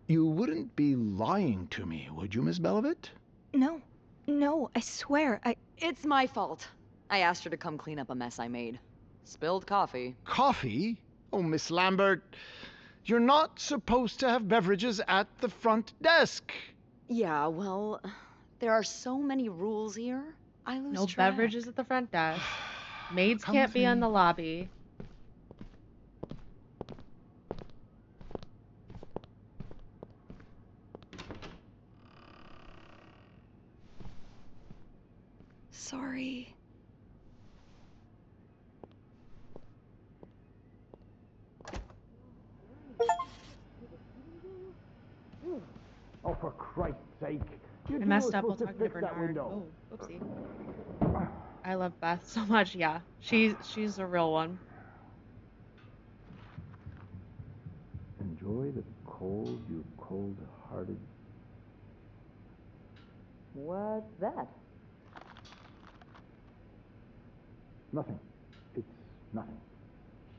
You wouldn't be lying to me, would you, Miss Belivet? No, I swear, It's my fault. I asked her to come clean up a mess I made. Spilled coffee. Coffee? Oh, Miss Lambert, you're not supposed to have beverages at the front desk. Yeah, well, there are so many rules here. I lose No track. beverages at the front desk. Maids Come can't with be me. in the lobby. sorry. Oh, for Christ's sake. You I two messed were up while supposed to talking to fix that Bernard. window. Oh, oopsie. I love Beth so much. Yeah, she's a real one. Enjoy the cold, you cold-hearted... What's that? Nothing. It's nothing.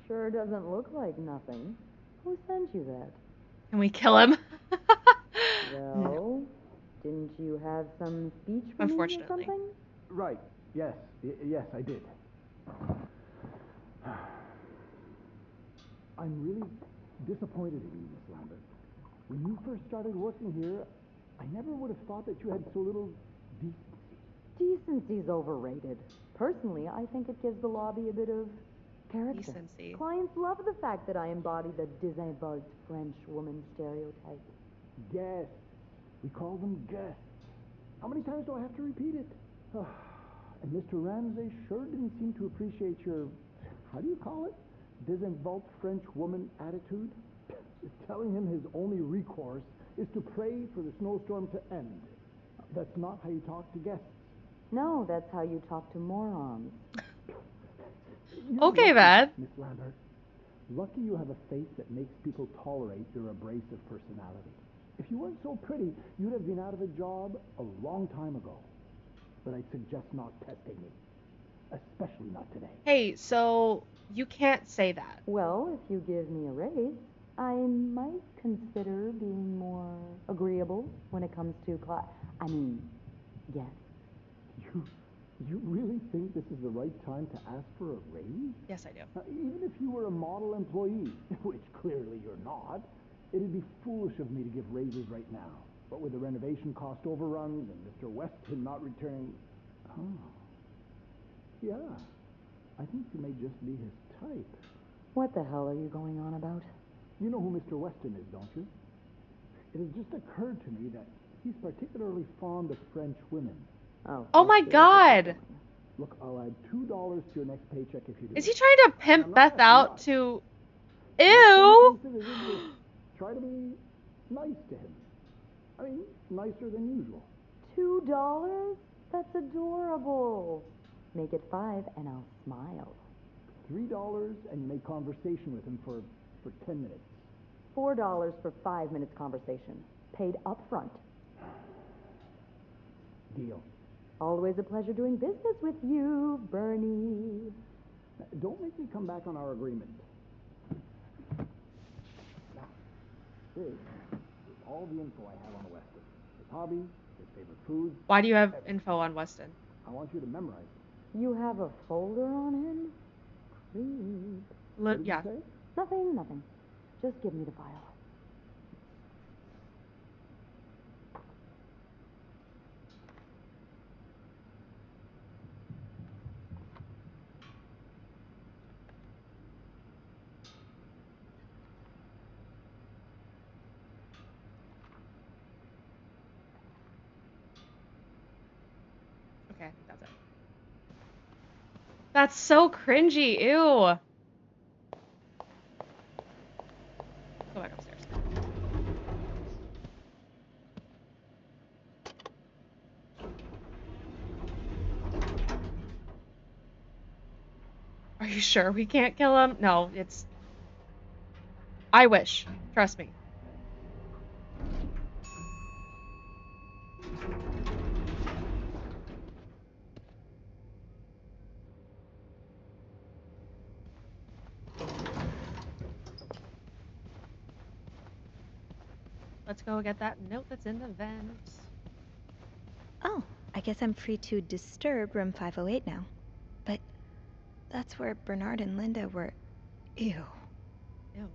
Sure doesn't look like nothing. Who sent you that? Can we kill him? Well, didn't you have some speech for me or Unfortunately. something? Right. Yes. Yes, I did. I'm really disappointed in you, Miss Lambert. When you first started working here, I never would have thought that you had so little decency. Decency's overrated. Personally, I think it gives the lobby a bit of character. Decency. Clients love the fact that I embody the désinvolte French woman stereotype. Guests. We call them guests. How many times do I have to repeat it? And Mr. Ramsay sure didn't seem to appreciate your, how do you call it? Désinvolte French woman attitude? Telling him his only recourse is to pray for the snowstorm to end. That's not how you talk to guests. No, that's how you talk to morons. You're Okay, lucky, Beth. Miss Lambert. Lucky you have a face that makes people tolerate your abrasive personality. If you weren't so pretty, you'd have been out of a job a long time ago. But I suggest not testing me. Especially not today. Hey, so you can't say that. Well, if you give me a raise, I might consider being more agreeable when it comes to yes. You really think this is the right time to ask for a raise? Yes, I do. Even if you were a model employee, which clearly you're not, it'd be foolish of me to give raises right now. But with the renovation cost overruns and Mr. Weston not returning... Yeah, I think you may just be his type. What the hell are you going on about? You know who Mr. Weston is, don't you? It has just occurred to me that he's particularly fond of French women. Oh my God! Look, I'll add $2 to your next paycheck if you do. Is he trying to pimp Beth out to... Ew! Try to be nice to him. I mean, nicer than usual. $2? That's adorable. Make it 5 and I'll smile. $3 and you make conversation with him for 10 minutes. $4 for 5 minutes conversation. Paid up front. Deal. Always a pleasure doing business with you, Bernie. Don't make me come back on our agreement. Now, this is all the info I have on Weston. His hobbies, his favorite foods. Why do you have info on Weston? I want you to memorize it. You have a folder on him? Creep. What did Yeah. you say? Nothing. Just give me the file. Okay, I think that's it. That's so cringy. Ew. Go back upstairs. Are you sure we can't kill him? No, it's... I wish. Trust me. Let's go get that note that's in the vent. Oh, I guess I'm free to disturb room 508 now. But that's where Bernard and Linda were. Ew. Ew.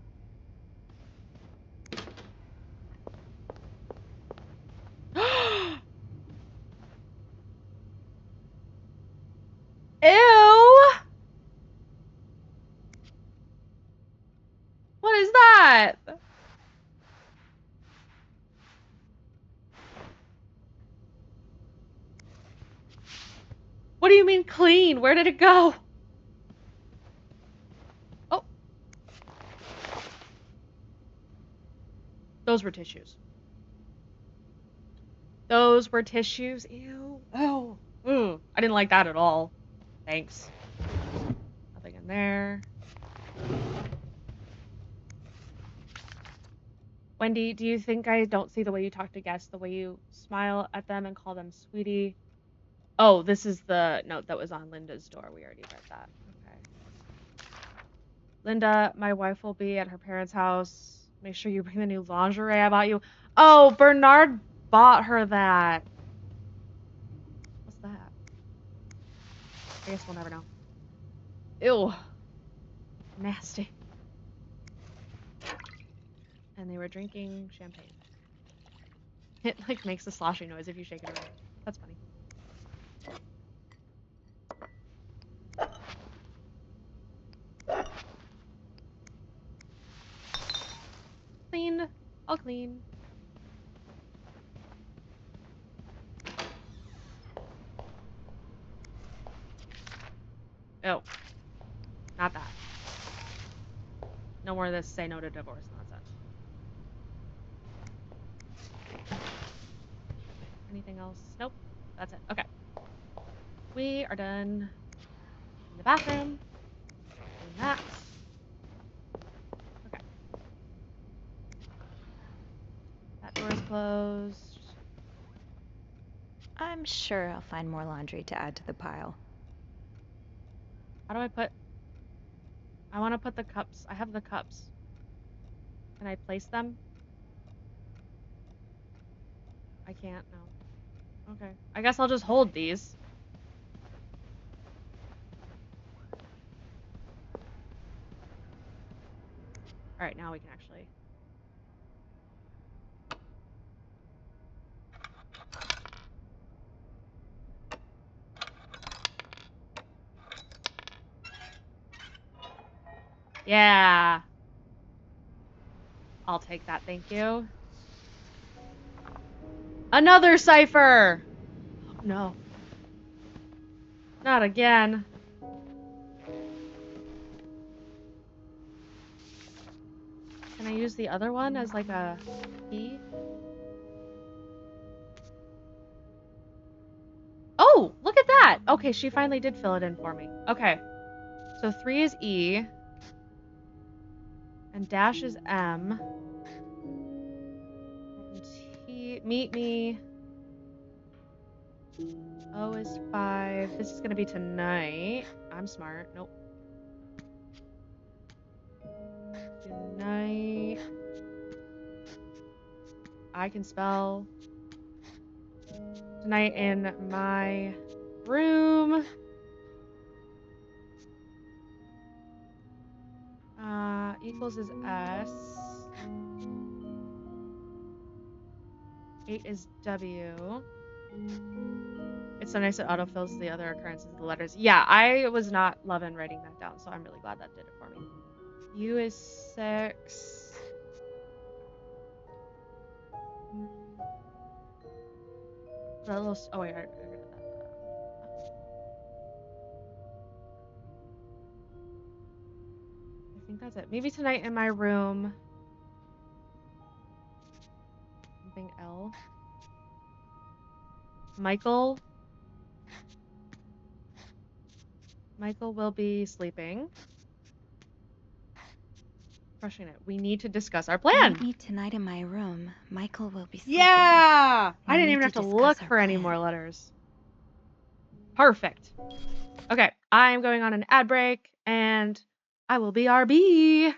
Ew! What is that? What do you mean clean? Where did it go? Oh. Those were tissues. Those were tissues. Ew. Oh. Ooh. I didn't like that at all. Thanks. Nothing in there. Wendy, do you think I don't see the way you talk to guests, the way you smile at them and call them sweetie? Oh, this is the note that was on Linda's door. We already read that. Okay. Linda, my wife will be at her parents' house. Make sure you bring the new lingerie I bought you. Oh, Bernard bought her that. What's that? I guess we'll never know. Ew. Nasty. And they were drinking champagne. It like makes a sloshing noise if you shake it around. That's funny. Clean. All clean. Oh. Not that. No more of this say no to divorce nonsense. Anything else? Nope. That's it. Okay. We are done in the bathroom. Doing that. Okay. That Door's closed. I'm sure I'll find more laundry to add to the pile. How do I put... I want to put the cups. I have the cups. Can I place them? I can't, no. Okay. I guess I'll just hold these. Alright, now we can actually... Yeah. I'll take that, thank you. Another cipher! Oh, no. Not again. Can I use the other one as like a key? Oh, look at that! Okay, she finally did fill it in for me. Okay. So 3 is E. And dash is M. And T, meet me. O is 5. This is gonna be tonight. I'm smart. Nope. Tonight. I can spell. Tonight in my room. Equals is S. 8 is W. It's so nice it autofills the other occurrences of the letters. Yeah, I was not loving writing that down, so I'm really glad that did it for me. U is 6. That little... Oh, wait, I got that. I think that's it. Maybe tonight in my room. Something L. Michael. Michael will be sleeping. Crushing it. We need to discuss our plan. Meet me tonight in my room. Michael will be sleeping. Yeah! I We didn't need even to have to discuss look our for any plan. more letters. Perfect. Okay, I am going on an ad break, and I will be RB.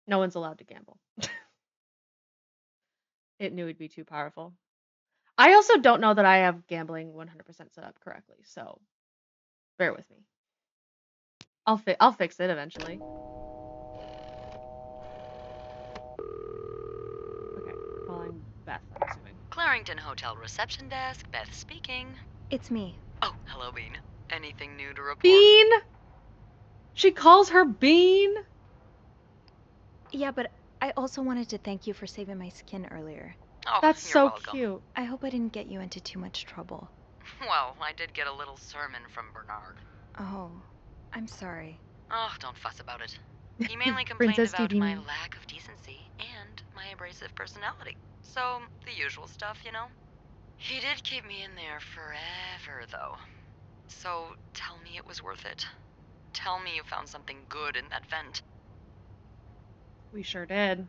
No one's allowed to gamble. It knew it'd be too powerful. I also don't know that I have gambling 100% set up correctly, so bear with me. I'll fix it eventually. Okay, we're calling Beth, I'm assuming. Clarington Hotel reception desk, Beth speaking. It's me. Oh, hello, Bean. Anything new to report? Bean? She calls her Bean? Yeah, but I also wanted to thank you for saving my skin earlier. Oh, That's you're so welcome. cute. I hope I didn't get you into too much trouble. Well, I did get a little sermon from Bernard. Oh, I'm sorry. Oh, don't fuss about it. He mainly complained Princess about my Dudini. lack of decency and my abrasive personality. So, the usual stuff, you know? He did keep me in there forever, though. So, tell me it was worth it. Tell me you found something good in that vent. We sure did.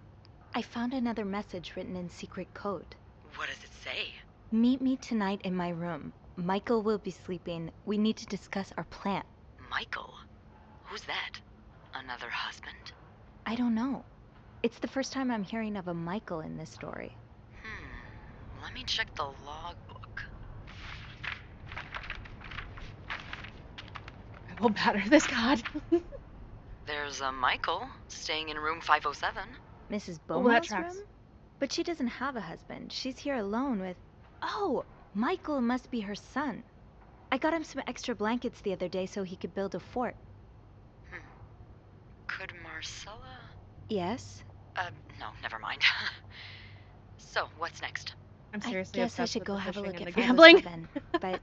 I found another message written in secret code. What does it say? Meet me tonight in my room. Michael will be sleeping. We need to discuss our plan. Michael? Who's that? Another husband? I don't know. It's the first time I'm hearing of a Michael in this story. Let me check the logbook. I will batter this god. There's a Michael staying in room 507. Mrs. Oh, that Beaumont's tracks. room? But she doesn't have a husband. She's here alone with... Oh, Michael must be her son. I got him some extra blankets the other day so he could build a fort. Could Marcella? Yes? No, never mind. So, what's next? I'm I seriously guess I obsessed should with go the have a fishing look and at the gambling. 507, but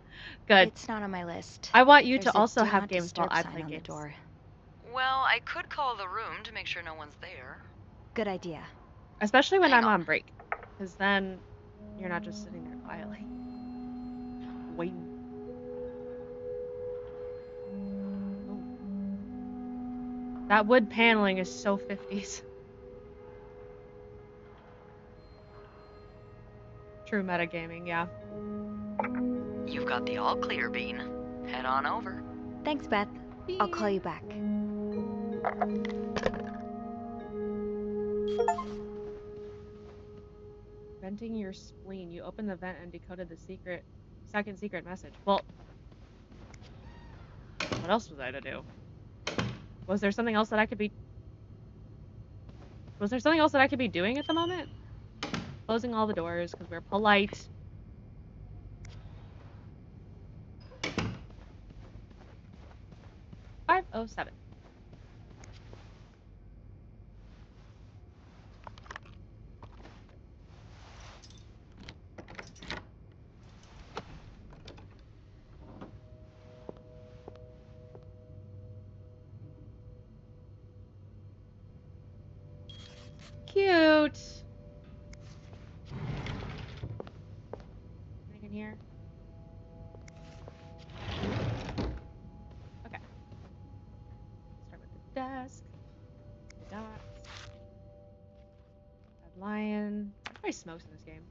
Good. it's not on my list. I want you There's to a also do have not games while disturb I sign play on games. the door. Well, I could call the room to make sure no one's there. Good idea. Especially when Hang I'm on. on break. Because then you're not just sitting there quietly. Waiting. Ooh. That wood paneling is so 50s. True metagaming, yeah. You've got the all clear, Bean. Head on over. Thanks, Beth. I'll call you back. Venting your spleen. You opened the vent and decoded the second secret message. Well, what else was I to do? Was there something else that I could be... Was there something else that I could be doing at the moment? Closing all the doors because we're polite. .507. Cute. Anything in here? Okay. Start with the desk. Dots. Red lion. Everybody smokes in this game.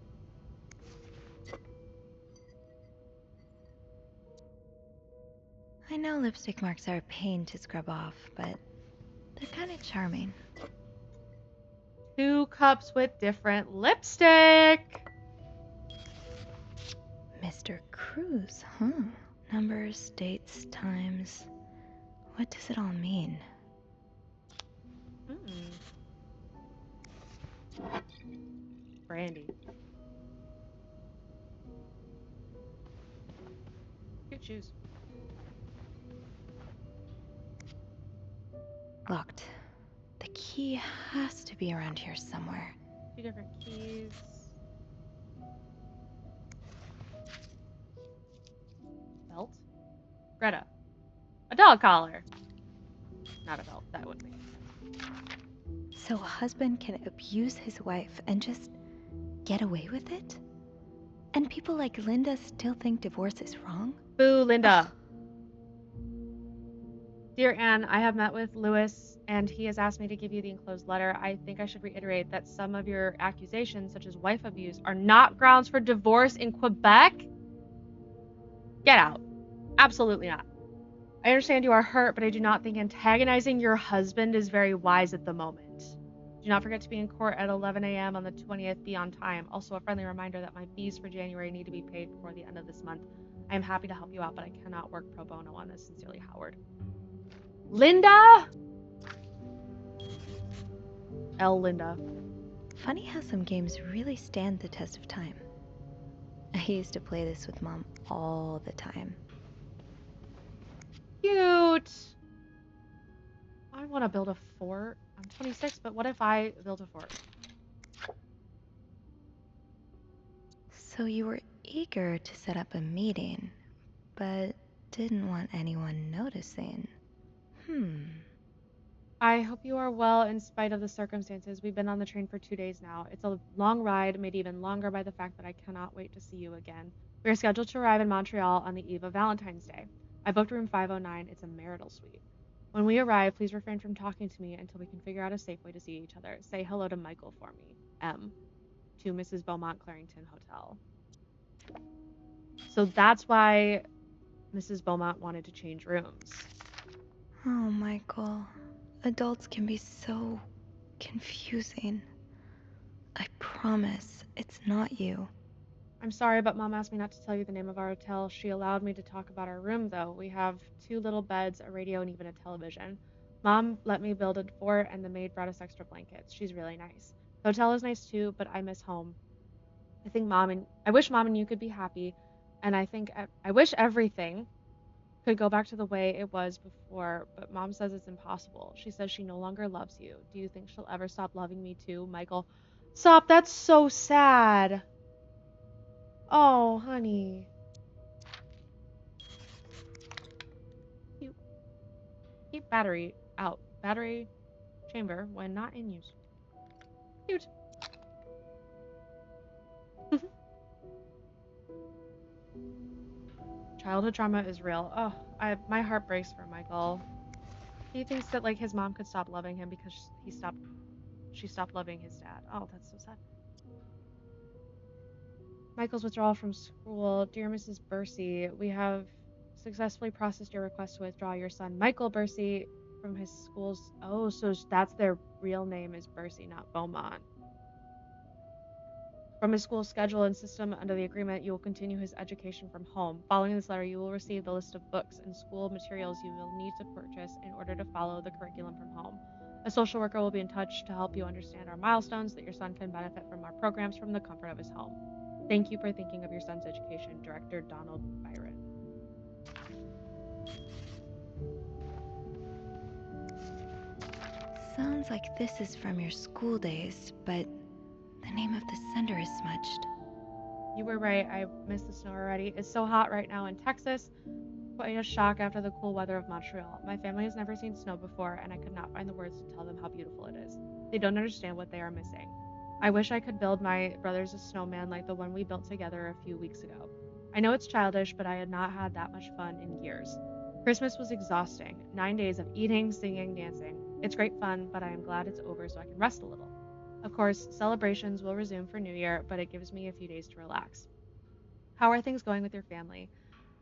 I know lipstick marks are a pain to scrub off, but they're kind of charming. 2 cups with different lipstick. Mr. Cruz, huh? Numbers, dates, times. What does it all mean? Brandy. Cute shoes. Locked. The key has to be around here somewhere. 2 different keys. Belt. Greta. A dog collar. Not a belt. That wouldn't make sense. So a husband can abuse his wife and just get away with it? And people like Linda still think divorce is wrong? Boo, Linda. Dear Anne, I have met with Lewis, and he has asked me to give you the enclosed letter. I think I should reiterate that some of your accusations, such as wife abuse, are not grounds for divorce in Quebec. Get out. Absolutely not. I understand you are hurt, but I do not think antagonizing your husband is very wise at the moment. Do not forget to be in court at 11 a.m. on the 20th. Be on time. Also, a friendly reminder that my fees for January need to be paid before the end of this month. I am happy to help you out, but I cannot work pro bono on this. Sincerely, Howard. Linda? L. Linda. Funny how some games really stand the test of time. I used to play this with Mom all the time. Cute. I want to build a fort. I'm 26, but what if I build a fort? So you were eager to set up a meeting, but didn't want anyone noticing. I hope you are well in spite of the circumstances. We've been on the train for 2 days now. It's a long ride, made even longer by the fact that I cannot wait to see you again. We are scheduled to arrive in Montreal on the eve of Valentine's Day. I booked room 509. It's a marital suite. When we arrive, please refrain from talking to me until we can figure out a safe way to see each other. Say hello to Michael for me. M. To Mrs. Beaumont Clarington Hotel. So that's why Mrs. Beaumont wanted to change rooms. Oh, Michael. Adults can be so confusing. I promise it's not you. I'm sorry, but Mom asked me not to tell you the name of our hotel. She allowed me to talk about our room, though. We have 2 little beds, a radio, and even a television. Mom let me build a fort, and the maid brought us extra blankets. She's really nice. The hotel is nice, too, but I miss home. I wish Mom and you could be happy, and I wish everything could go back to the way it was before, but Mom says it's impossible. She says she no longer loves you. Do you think she'll ever stop loving me too, Michael? Stop, that's so sad. Oh, honey. Keep battery out. Battery chamber when not in use. Cute. Childhood trauma is real. Oh, my heart breaks for Michael. He thinks that like his mom could stop loving him because she stopped loving his dad. Oh, that's so sad. Michael's withdrawal from school. Dear Mrs. Bursey, we have successfully processed your request to withdraw your son, Michael Bursey, from his school's... Oh, so that's their real name is Bursey, not Beaumont. From his school schedule and system under the agreement, you will continue his education from home. Following this letter, you will receive the list of books and school materials you will need to purchase in order to follow the curriculum from home. A social worker will be in touch to help you understand our milestones so that your son can benefit from our programs from the comfort of his home. Thank you for thinking of your son's education, Director Donald Byron. Sounds like this is from your school days, but the name of the sender is smudged. You were right. I miss the snow already. It's so hot right now in Texas. Quite a shock after the cool weather of Montreal. My family has never seen snow before, and I could not find the words to tell them how beautiful it is. They don't understand what they are missing. I wish I could build my brothers a snowman like the one we built together a few weeks ago. I know it's childish, but I had not had that much fun in years. Christmas was exhausting. 9 days of eating, singing, dancing. It's great fun, but I am glad it's over so I can rest a little. Of course, celebrations will resume for New Year, but it gives me a few days to relax. How are things going with your family?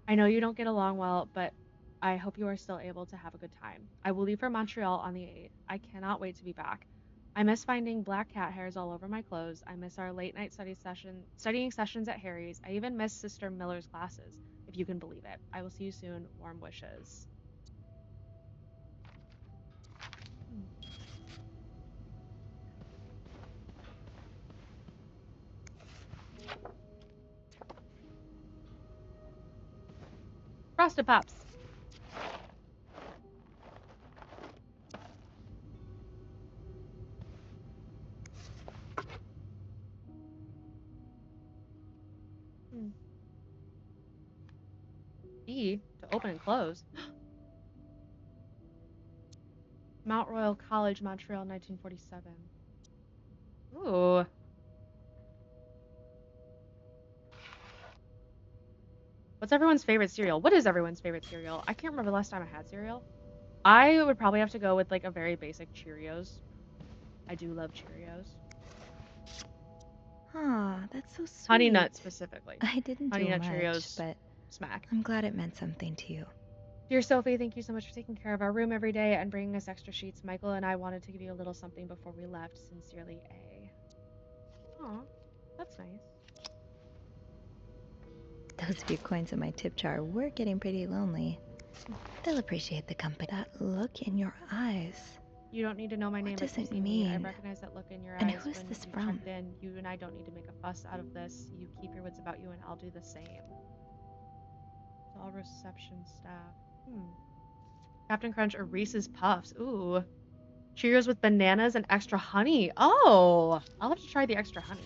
I know you don't get along well, but I hope you are still able to have a good time. I will leave for Montreal on the 8th. I cannot wait to be back. I miss finding black cat hairs all over my clothes. I miss our late night studying sessions at Harry's. I even miss Sister Miller's classes, if you can believe it. I will see you soon. Warm wishes. Frosted Pops. E to open and close. Mount Royal College, Montreal, 1947. Ooh. What's everyone's favorite cereal? What is everyone's favorite cereal? I can't remember the last time I had cereal. I would probably have to go with like a very basic Cheerios. I do love Cheerios. Ah, that's so sweet. Honey Nut specifically. I didn't Honey do Nut much, Cheerios but smack. I'm glad it meant something to you. Dear Sophie, thank you so much for taking care of our room every day and bringing us extra sheets. Michael and I wanted to give you a little something before we left. Sincerely, A. Aw, that's nice. Those few coins in my tip jar were getting pretty lonely. They'll appreciate the company. That look in your eyes. You don't need to know my name What if does you it see me. I mean? recognize that look in your And eyes who's when this you from? checked in. You and I don't need to make a fuss out of this. You keep your wits about you and I'll do the same. It's all reception staff. Captain Crunch or Reese's Puffs. Ooh. Cheerios with bananas and extra honey. Oh, I'll have to try the extra honey.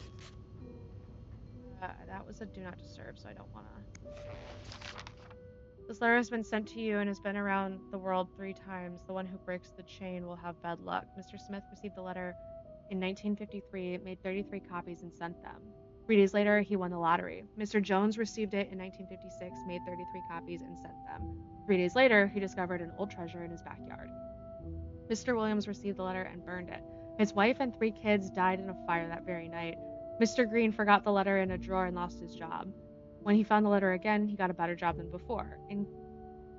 That was a do not disturb, so I don't want to. This letter has been sent to you and has been around the world 3 times. The one who breaks the chain will have bad luck. Mr. Smith received the letter in 1953, made 33 copies and sent them. 3 days later, he won the lottery. Mr. Jones received it in 1956, made 33 copies and sent them. 3 days later, he discovered an old treasure in his backyard. Mr. Williams received the letter and burned it. His wife and 3 kids died in a fire that very night. Mr. Green forgot the letter in a drawer and lost his job. When he found the letter again, he got a better job than before. In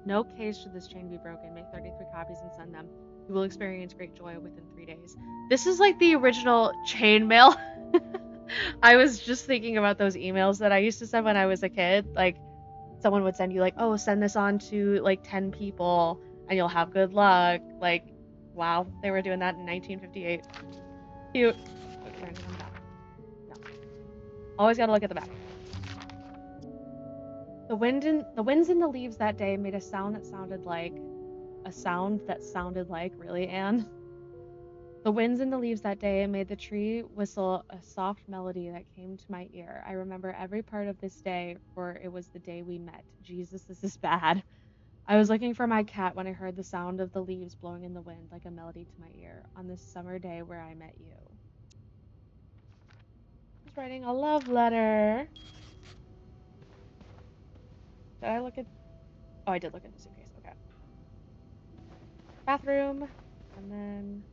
no case should this chain be broken. Make 33 copies and send them. You will experience great joy within 3 days. This is like the original chain mail. I was just thinking about those emails that I used to send when I was a kid. Like, someone would send you like, oh, send this on to like 10 people and you'll have good luck. Like, wow, they were doing that in 1958. Cute. Okay, no. Always gotta look at the back. The winds in the leaves that day made a sound that sounded like really, Anne. The winds in the leaves that day made the tree whistle a soft melody that came to my ear. I remember every part of this day, for it was the day we met. Jesus, this is bad. I was looking for my cat when I heard the sound of the leaves blowing in the wind like a melody to my ear on this summer day where I met you. He's writing a love letter. Did I look at... Oh, I did look in the suitcase. Okay. Bathroom. And then...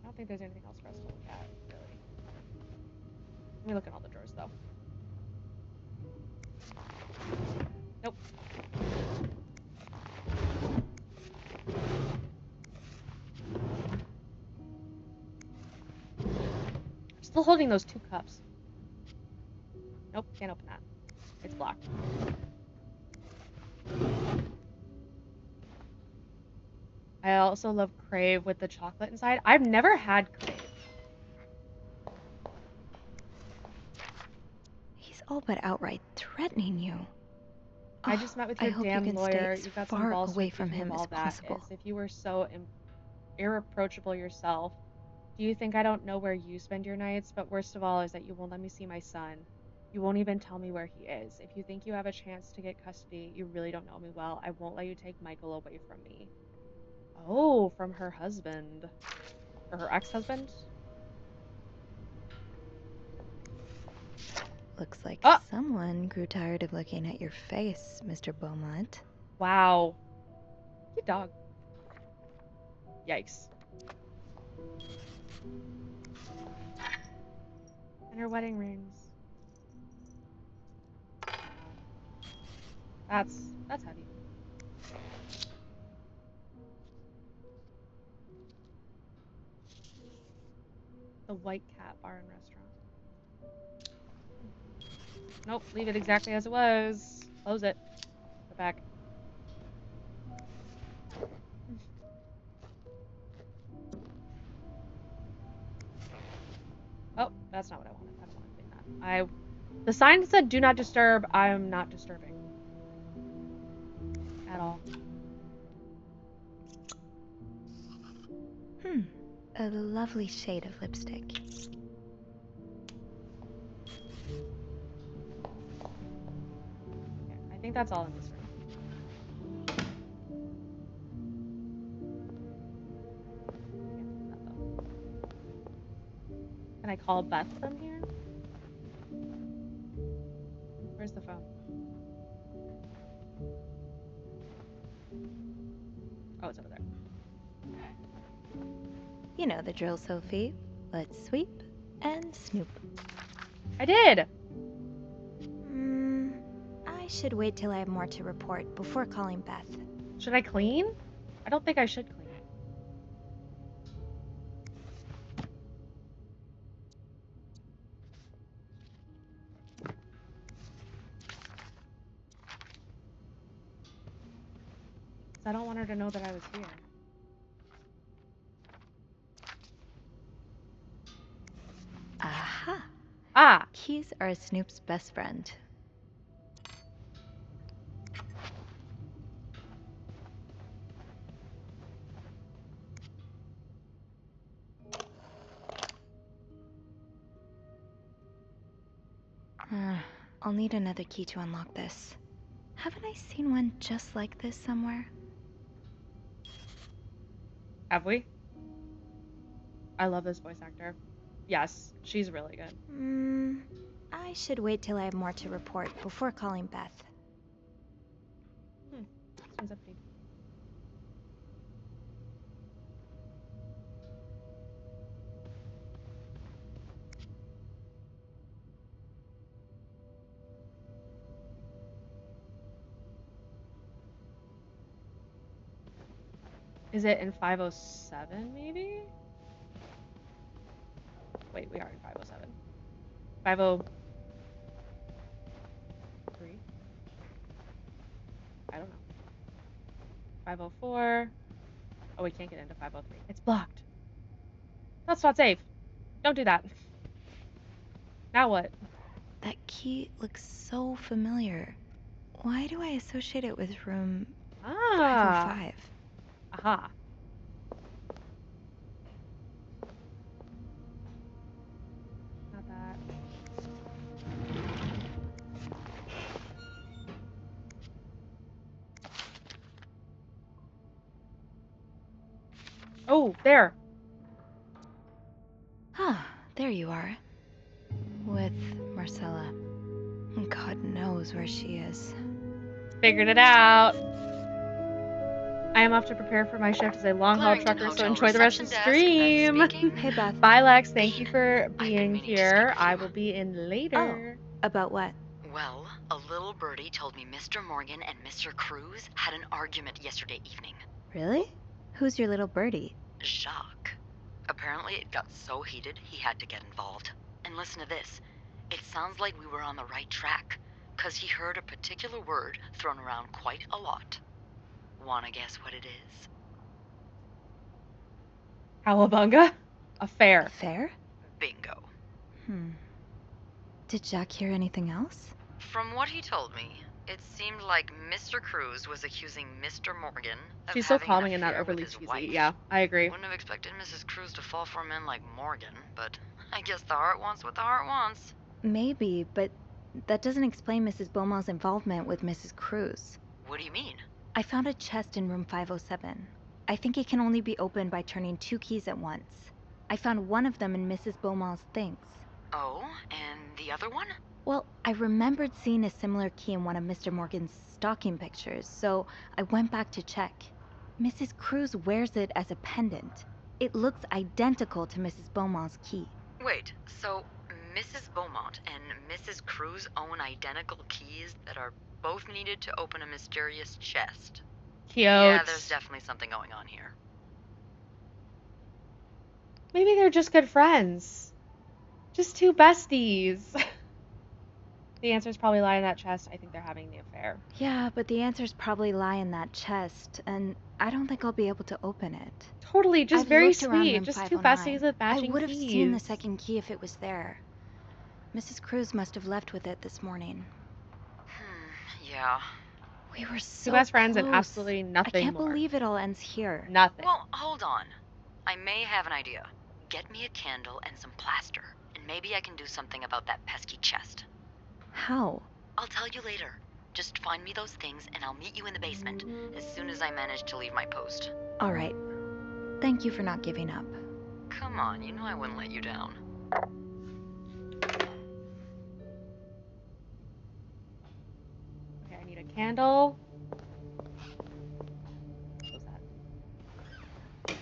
I don't think there's anything else for us to look at, really. Let me look in all the drawers, though. Nope. Still holding those 2 cups. Nope, can't open that. It's blocked. I also love Crave with the chocolate inside. I've never had Crave. He's all but outright threatening you. I just met with your damn lawyer. You've got some balls away from him all as that. possible. As if you were so irreproachable yourself. Do you think I don't know where you spend your nights? But worst of all is that you won't let me see my son. You won't even tell me where he is. If you think you have a chance to get custody, you really don't know me well. I won't let you take Michael away from me. Oh, from her husband. Or her ex-husband? Looks like someone grew tired of looking at your face, Mr. Beaumont. Wow. Cute dog. Yikes. And her wedding rings. That's heavy. The White Cat Bar and Restaurant. Nope, leave it exactly as it was. Close it. Go back. Oh, that's not what I wanted. I don't want to clean that. The sign said do not disturb. I am not disturbing. At all. A lovely shade of lipstick. Okay, I think that's all in this room. Can I call Beth from here? Where's the phone? Oh, it's over there. You know the drill, Sophie. Let's sweep and snoop. I did! I I should wait till I have more to report before calling Beth. Should I clean? I don't think I should clean. I don't want her to know that I was here. Aha! Ah! Keys are Snoop's best friend. I'll need another key to unlock this. Haven't I seen one just like this somewhere? Have we? I love this voice actor. Yes, she's really good. I should wait till I have more to report before calling Beth. This one's empty. Is it in 507 maybe? Wait, we are in 507. 503? I don't know. 504. Oh, we can't get into 503. It's blocked. That's not safe. Don't do that. Now what? That key looks so familiar. Why do I associate it with room 505? Aha. Not that. Oh, there. Ah, there you are. With Marcella. God knows where she is. Figured it out. I am off to prepare for my shift as a long-haul trucker, so enjoy the rest of the stream. Hey, Beth. Bye, Lex. Thank you for being here. I will be in later. Oh, about what? Well, a little birdie told me Mr. Morgan and Mr. Cruz had an argument yesterday evening. Really? Who's your little birdie? Jacques. Apparently it got so heated he had to get involved. And listen to this. It sounds like we were on the right track, 'cause he heard a particular word thrown around quite a lot. Wanna guess what it is? Cowabunga? Affair. Affair? Bingo. Did Jack hear anything else? From what he told me, it seemed like Mr. Cruz was accusing Mr. Morgan of She's so having calming an and not affair with overly his cheesy. wife. Yeah, I agree. Wouldn't have expected Mrs. Cruz to fall for a man like Morgan, but I guess the heart wants what the heart wants. Maybe, but that doesn't explain Mrs. Beaumont's involvement with Mrs. Cruz. What do you mean? I found a chest in room 507. I think it can only be opened by turning 2 keys at once. I found one of them in Mrs. Beaumont's things. Oh, and the other one? Well, I remembered seeing a similar key in one of Mr. Morgan's stocking pictures, so I went back to check. Mrs. Cruz wears it as a pendant. It looks identical to Mrs. Beaumont's key. Wait, so Mrs. Beaumont and Mrs. Cruz own identical keys that are both needed to open a mysterious chest. Cute. Yeah, there's definitely something going on here. Maybe they're just good friends. Just 2 besties. The answers probably lie in that chest. I think they're having the affair. Yeah, but the answers probably lie in that chest, and I don't think I'll be able to open it. Totally, just I've very looked around sweet. room Just 2 509. besties with matching keys. I would have seen the second key if it was there. Mrs. Cruz must have left with it this morning. Yeah. We were so 2 best friends close. and absolutely nothing I can't more. believe it all ends here. Nothing. Well, hold on. I may have an idea. Get me a candle and some plaster, and maybe I can do something about that pesky chest. How? I'll tell you later. Just find me those things and I'll meet you in the basement as soon as I manage to leave my post. All right. Thank you for not giving up. Come on, you know I wouldn't let you down. Okay, I need a candle. Close that.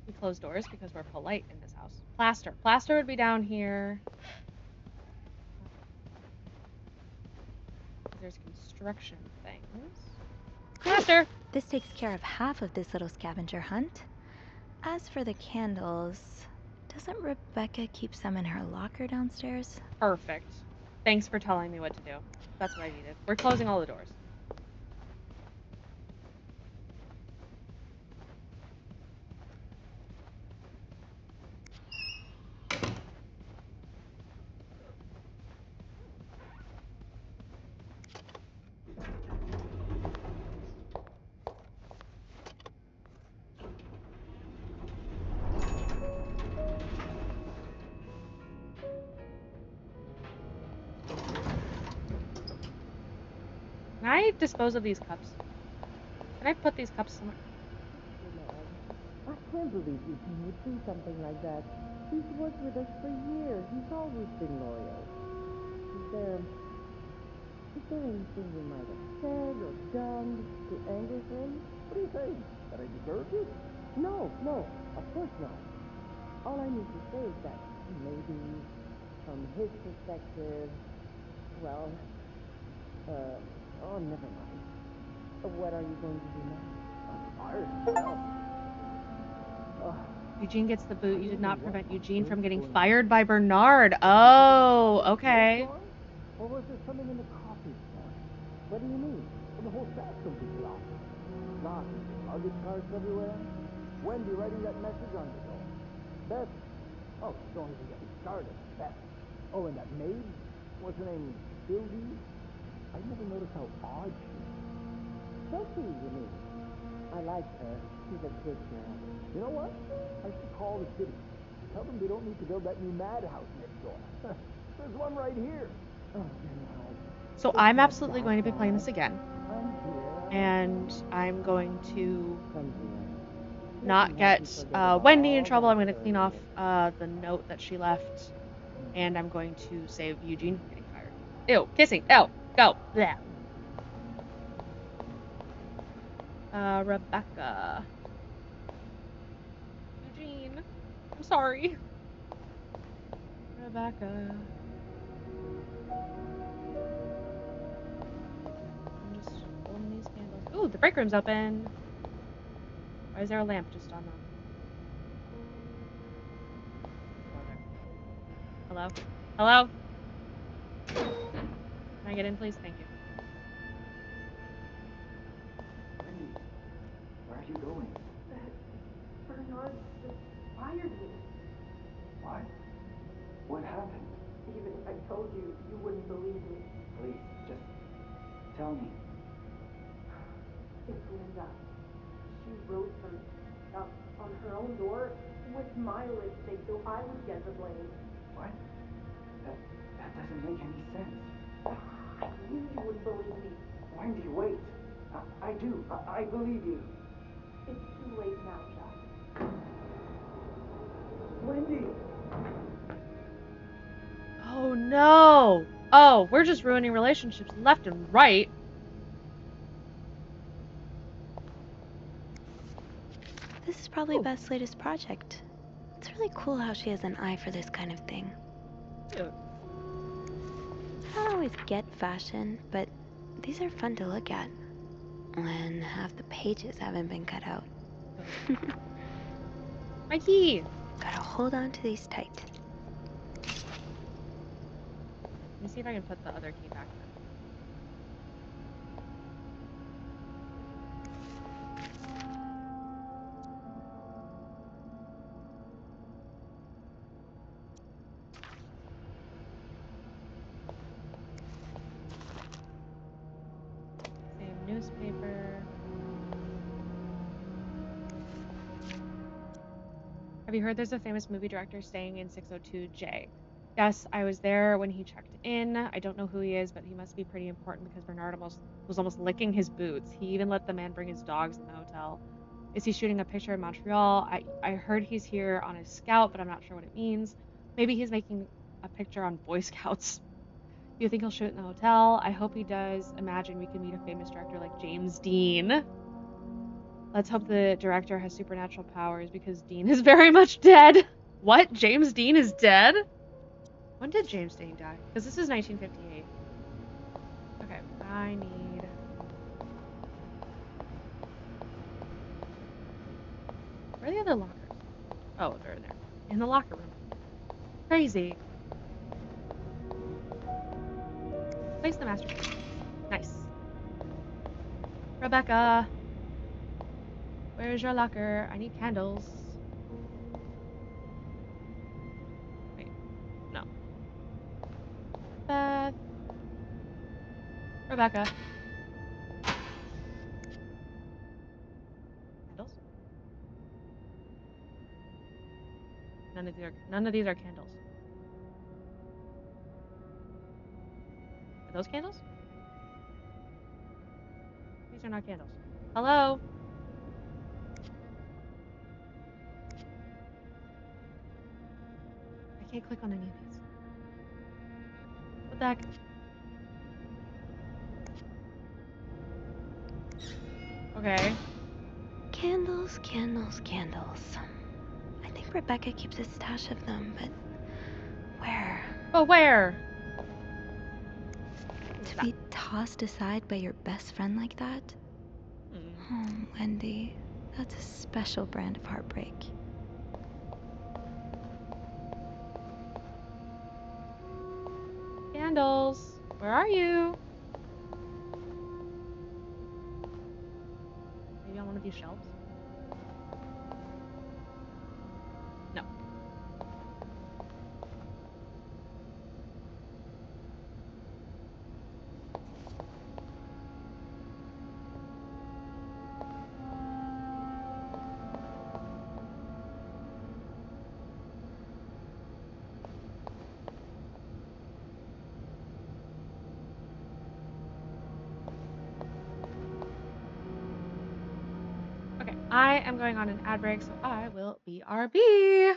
We close doors because we're polite in this house. Plaster. Plaster would be down here. Is there's construction things. Master! This takes care of half of this little scavenger hunt. As for the candles, doesn't Rebecca keep some in her locker downstairs? Perfect. Thanks for telling me what to do. That's what I needed. We're closing all the doors. Can I dispose of these cups? Can I put these cups somewhere? I can't believe you would do something like that. He's worked with us for years. He's always been loyal. Is there anything you might have said or done to anger him? What are you saying? That I deserved it? No, of course not. All I need to say is that maybe, from his perspective, well, oh, never mind. What are you going to do now? I'm fired. No. Eugene gets the boot. You did not prevent Eugene from getting fired by Bernard. Oh, okay. Or was there something in the coffee this morning? What do you mean? Well, the whole stack's completely locked. Locked. Luggage carts everywhere. Wendy writing that message on your door. Beth. Oh, don't even get me started. Beth. Oh, and that maid? What's her name? Sylvie? I never noticed how odd she is. Sophie, you mean? I like her. She's a good girl. You know what? I should call the city. Tell them they don't need to build that new madhouse next door. There's one right here. Oh, Bernard. So I'm absolutely going to be playing this again. I'm here. And I'm going to Come here. not get Wendy in trouble. I'm going to clean off the note that she left. And I'm going to save Eugene from getting fired. Ew, kissing. Ew, go. Blech. Rebecca. Eugene. I'm sorry. Rebecca. I'm just holding these candles. Ooh, the break room's open. Why is there a lamp just on them? Hello? Hello? Can I get in, please? Thank you. Wendy, where are you going? Bernard just fired me. What? What happened? Even if I told you, you wouldn't believe me. Please, just tell me. It's Linda. She wrote some stuff on her own door with my lipstick, so I would get the blame. What? That doesn't make any sense. I knew you wouldn't believe me. Wendy, wait. I do. I believe you. It's too late now, Jack. Wendy! Oh no! Oh, we're just ruining relationships left and right. This is probably Beth's latest project. It's really cool how she has an eye for this kind of thing. Cute. I don't always get fashion, but these are fun to look at. When half the pages haven't been cut out. My key! Gotta hold on to these tight. Let me see if I can put the other key back in. Same newspaper. Have you heard there's a famous movie director staying in 602J? Yes, I was there when he checked in. I don't know who he is, but he must be pretty important because Bernard was almost licking his boots. He even let the man bring his dogs in the hotel. Is he shooting a picture in Montreal? I heard he's here on his scout, but I'm not sure what it means. Maybe he's making a picture on Boy Scouts. You think he'll shoot in the hotel? I hope he does. Imagine we could meet a famous director like James Dean. Let's hope the director has supernatural powers because Dean is very much dead. What? James Dean is dead? When did James Dean die? Because this is 1958. Okay. I need... Where are the other lockers? Oh, they're in there. In the locker room. Crazy. Place the master key. Nice. Rebecca. Where's your locker? I need candles. Wait. No. Beth. Rebecca. Candles? None of these are candles. Are those candles? These are not candles. Hello? I can't click on any of these. What the heck? Okay. Candles, candles, candles. I think Rebecca keeps a stash of them, but where? But where? To be tossed aside by your best friend like that? Oh, Wendy, that's a special brand of heartbreak. Candles. Where are you? Maybe on one of these shelves? No. Okay, I am going on an ad break, so I will BRB.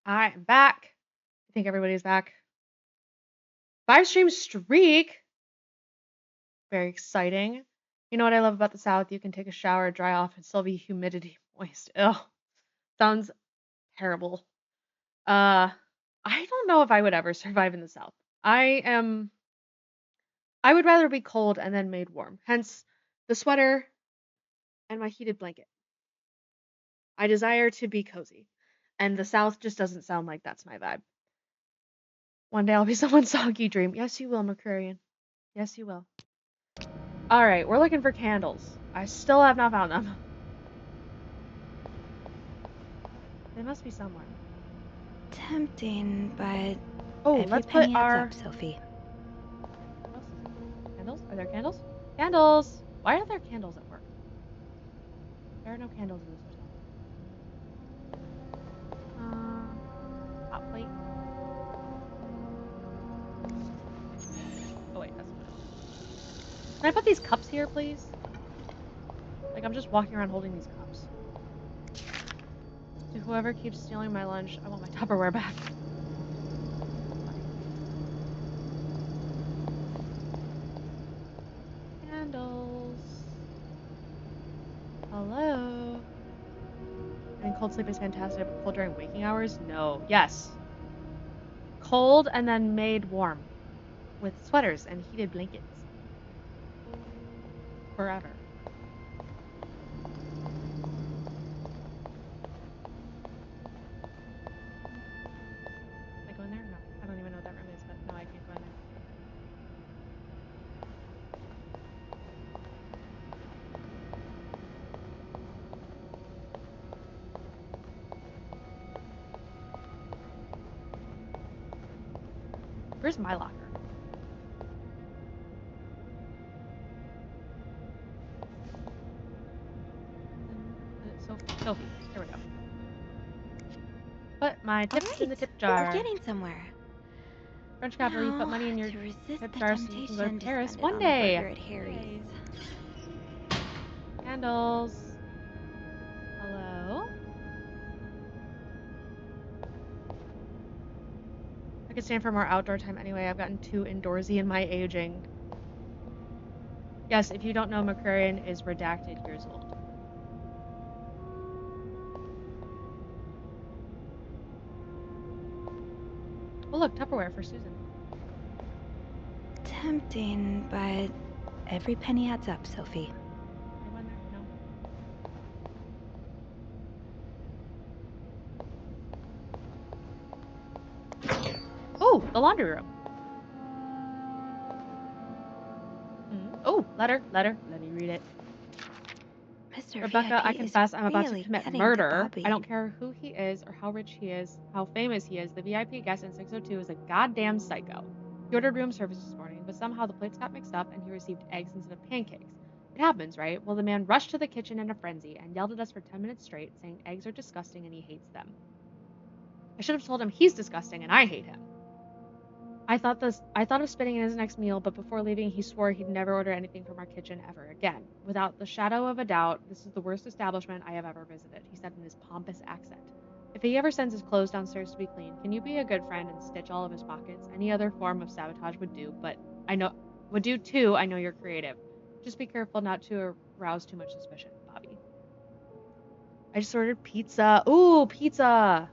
I am back. I think everybody's back. 5-stream streak. Very exciting. You know what I love about the South? You can take a shower, dry off, and still be humidity moist. Ugh. Sounds terrible. I don't know if I would ever survive in the South. I would rather be cold and then made warm. Hence the sweater and my heated blanket. I desire to be cozy. And the South just doesn't sound like that's my vibe. One day I'll be someone's soggy dream. Yes, you will, Mercurian. Yes, you will. Alright, we're looking for candles. I still have not found them. They must be somewhere. Tempting, but Oh, every let's put penny adds our... up, Sophie. What else is it? Candles? Are there candles? Candles! Why are there candles at work? There are no candles in this hotel. Hot plate. Oh wait, that's not it. Can I put these cups here, please? Like, I'm just walking around holding these cups. To whoever keeps stealing my lunch, I want my Tupperware back. Candles. Hello. I mean, cold sleep is fantastic, but cold during waking hours? No. Yes. Cold and then made warm. With sweaters and heated blankets. Forever. Can I go in there? No. I don't even know what that room is, but no, I can't go in there. Where's my locker? Sophie. There we go. Put my tips in the tip jar. We're getting somewhere. French capital, you put money in your to resist tip the jar so you can go to temptation Paris spend it one on a day. burger at Harry's. Candles. Hello? I could stand for more outdoor time anyway. I've gotten too indoorsy in my aging. Yes, if you don't know, Mercurian is redacted years old. Oh look, Tupperware for Susan. Tempting, but every penny adds up, Sophie. Anyone there? No. Oh, the laundry room. Oh, letter. Let me read it. Mr. Rebecca, VIP I confess I'm about to really commit getting murder. to Bobby. I don't care who he is or how rich he is, how famous he is. The VIP guest in 602 is a goddamn psycho. He ordered room service this morning, but somehow the plates got mixed up and he received eggs instead of pancakes. It happens, right? Well, the man rushed to the kitchen in a frenzy and yelled at us for 10 minutes straight, saying eggs are disgusting and he hates them. I should have told him he's disgusting and I hate him. I thought of spitting in his next meal, but before leaving, he swore he'd never order anything from our kitchen ever again. Without the shadow of a doubt, this is the worst establishment I have ever visited, he said in his pompous accent. If he ever sends his clothes downstairs to be cleaned, can you be a good friend and stitch all of his pockets? Any other form of sabotage would do, but I know you're creative. Just be careful not to arouse too much suspicion, Bobby. I just ordered pizza. Ooh, pizza!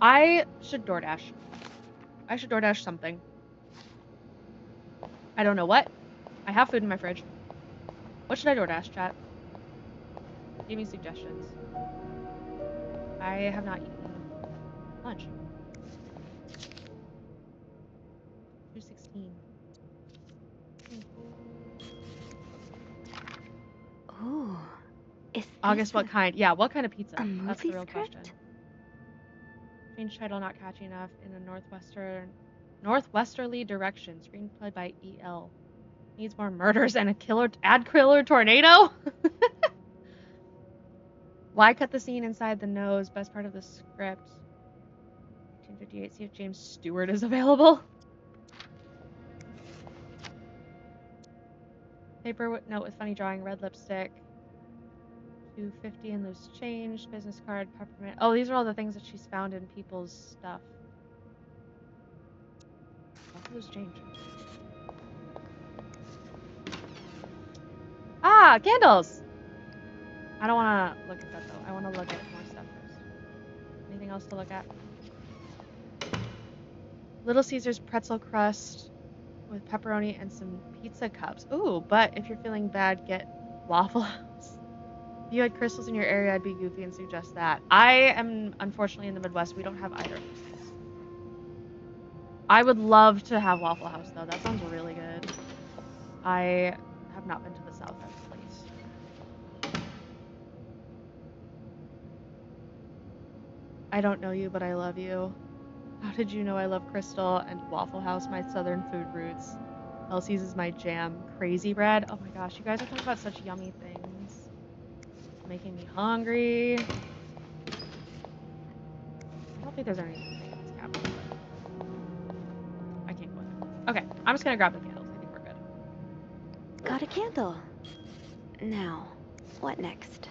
I should DoorDash something. I don't know what. I have food in my fridge. What should I DoorDash, chat? Give me suggestions. I have not eaten lunch. 2:16. Ooh. Is August, this what kind? Yeah, what kind of pizza? a movie That's the real script? question. Change title not catchy enough in a northwesterly direction. Screenplay by E.L. Needs more murders and a killer tornado? Why cut the scene inside the nose? Best part of the script. 1958. See if James Stewart is available. Paper note with funny drawing, red lipstick. $2.50 in loose change, business card, peppermint. Oh, these are all the things that she's found in people's stuff. What's loose change? Ah, candles! I don't want to look at that though. I want to look at more stuff first. Anything else to look at? Little Caesar's pretzel crust with pepperoni and some pizza cups. Ooh, but if you're feeling bad, get Waffle House. If you had crystals in your area, I'd be goofy and suggest that. I am, unfortunately, in the Midwest. We don't have either of those things. I would love to have Waffle House, though. That sounds really good. I have not been to the South End place. I don't know you, but I love you. How did you know I love Crystal and Waffle House, my southern food roots? Elsie's is my jam. Crazy bread. Oh my gosh, you guys are talking about such yummy things. Making me hungry. I don't think there's anything in this cabinet, but I can't go in there. Okay, I'm just gonna grab the candles. I think we're good. Got a candle. Now, what next?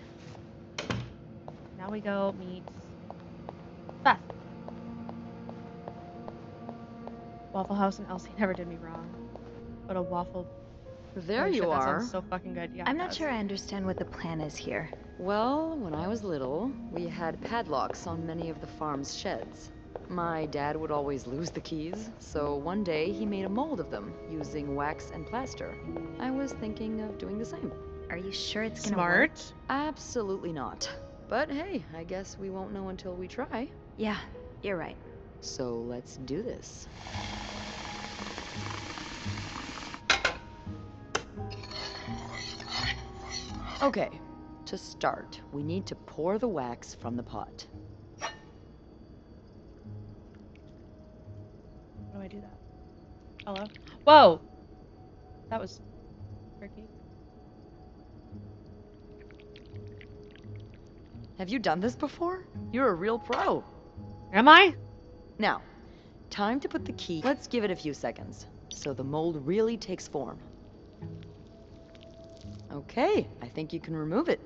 Now we go meet Beth. Waffle House and Elsie never did me wrong. But a waffle. There Holy you shit, that are. sounds so fucking good. Yeah, I'm it not does. sure I understand what the plan is here. Well, when I was little, we had padlocks on many of the farm's sheds. My dad would always lose the keys, so one day he made a mold of them using wax and plaster. I was thinking of doing the same. Are you sure it's gonna work? Smart. Absolutely not. But hey, I guess we won't know until we try. Yeah, you're right. So let's do this. Okay, to start, we need to pour the wax from the pot. How do I do that? Hello? Whoa! That was tricky. Have you done this before? You're a real pro. Am I? Now, time to put the key. Let's give it a few seconds, so the mold really takes form. Okay, I think you can remove it.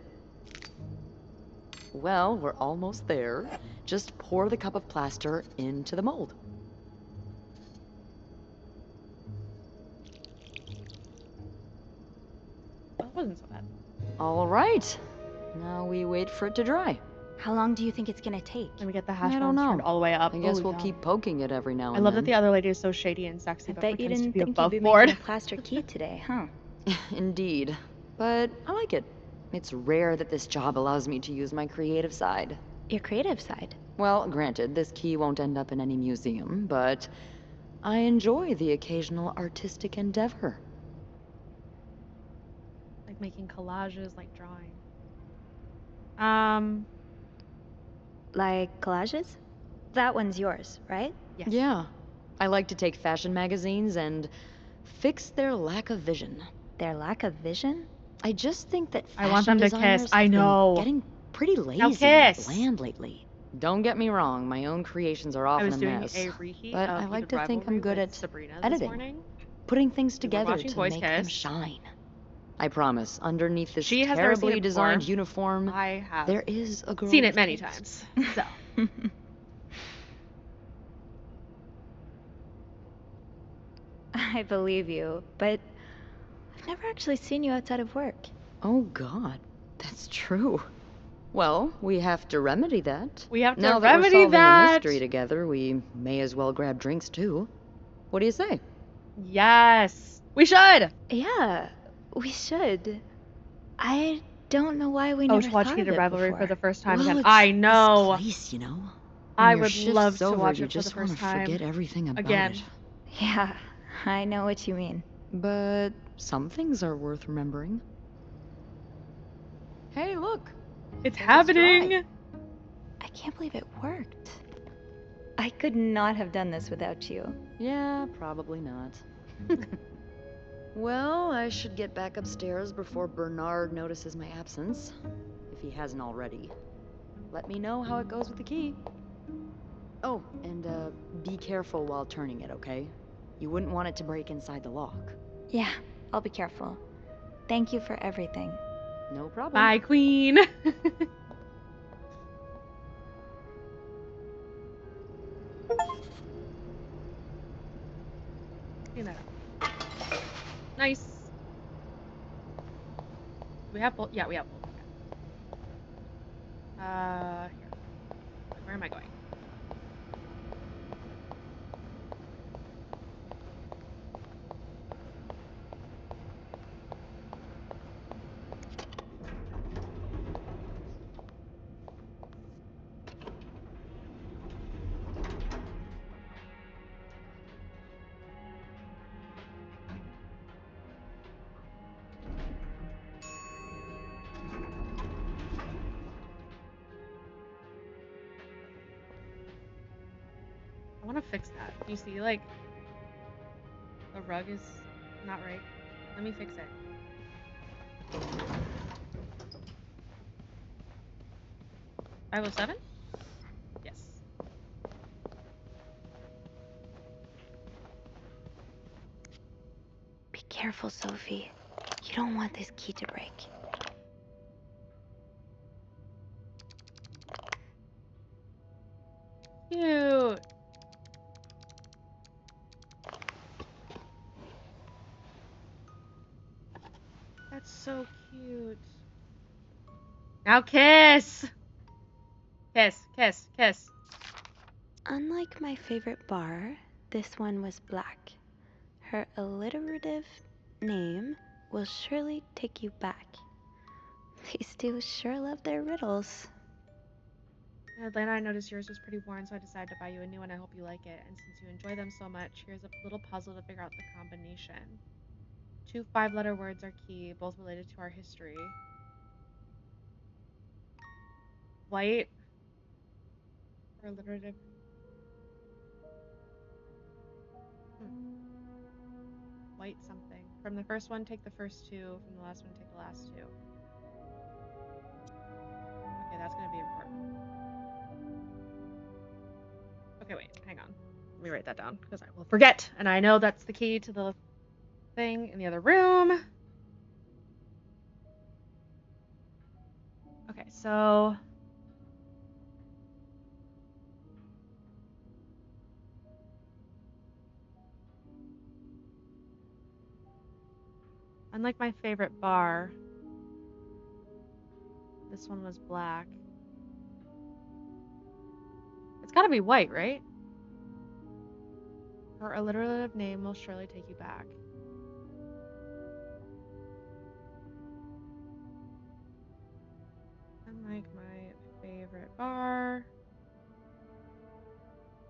Well, we're almost there. Just pour the cup of plaster into the mold. That wasn't so bad. All right. Now we wait for it to dry. How long do you think it's gonna take? Let me get the hash I don't browns turned know. all the way up. I guess Ooh, we'll yum. keep poking it every now and I then. love that the other lady is so shady and sexy, I but bet you pretends to didn't be think above you'd be board. making a plaster key today, huh? Indeed. But I like it. It's rare that this job allows me to use my creative side. Your creative side. Well, granted, this key won't end up in any museum, but I enjoy the occasional artistic endeavor. Like making collages, like drawing. Like collages? That one's yours, right? Yes. Yeah. I like to take fashion magazines and fix their lack of vision. Their lack of vision? I just think that I want fashion them to kiss. designers I have been know. getting pretty lazy Now and kiss. bland lately. Don't get me wrong, my own creations are I often was a doing mess. a reheat but of I like Heated to think I'm Rivalry good with at Sabrina this editing. morning. Putting things We were together watching to Boys make them Kiss. shine. I promise, underneath this She has never seen terribly it designed before. uniform, I have there is a girl seen it with many taste. times. So I believe you, but I've never actually seen you outside of work. Oh God, that's true. Well, we have to remedy that. we have to Now that we're remedy solving the that. mystery together, we may as well grab drinks too. What do you say? Yes, we should. Yeah, we should. I don't know why we Oh, never to watch thought Heated of it Rivalry before. for the first time Well, again. it's I know. This place, you know. When I your would shift's love to over, watch you it for just the first wanna time. forget everything about Again. it. Yeah, I know what you mean. But some things are worth remembering. Hey, look. It's Think it's dry. happening. I can't believe it worked. I could not have done this without you. Yeah, probably not. Well, I should get back upstairs before Bernard notices my absence, if he hasn't already. Let me know how it goes with the key. Oh, and be careful while turning it, okay? You wouldn't want it to break inside the lock. Yeah, I'll be careful. Thank you for everything. No problem. Bye, queen. Clean that up. Nice. We have both. Yeah, we have both. Okay. Here. Where am I going? I want to fix that. You see, like, the rug is not right. Let me fix it. 507? Yes. Be careful, Sophie. You don't want this key to break. Cute. That's so cute. Now kiss! Kiss, kiss, kiss. Unlike my favorite bar, this one was black. Her alliterative name will surely take you back. These two sure love their riddles. Atlanta, I noticed yours was pretty worn, so I decided to buy you a new one. I hope you like it. And since you enjoy them so much, here's a little puzzle to figure out the combination. 2 5-letter words are key, both related to our history. White. Or alliterative. White something. From the first one, take the first 2. From the last one, take the last 2. Okay, that's going to be important. Okay, wait, hang on. Let me write that down, because I will forget. And I know that's the key to the thing in the other room. Okay, so... unlike my favorite bar, this one was black. It's gotta be white, right? Her alliterative name will surely take you back. Unlike my favorite bar,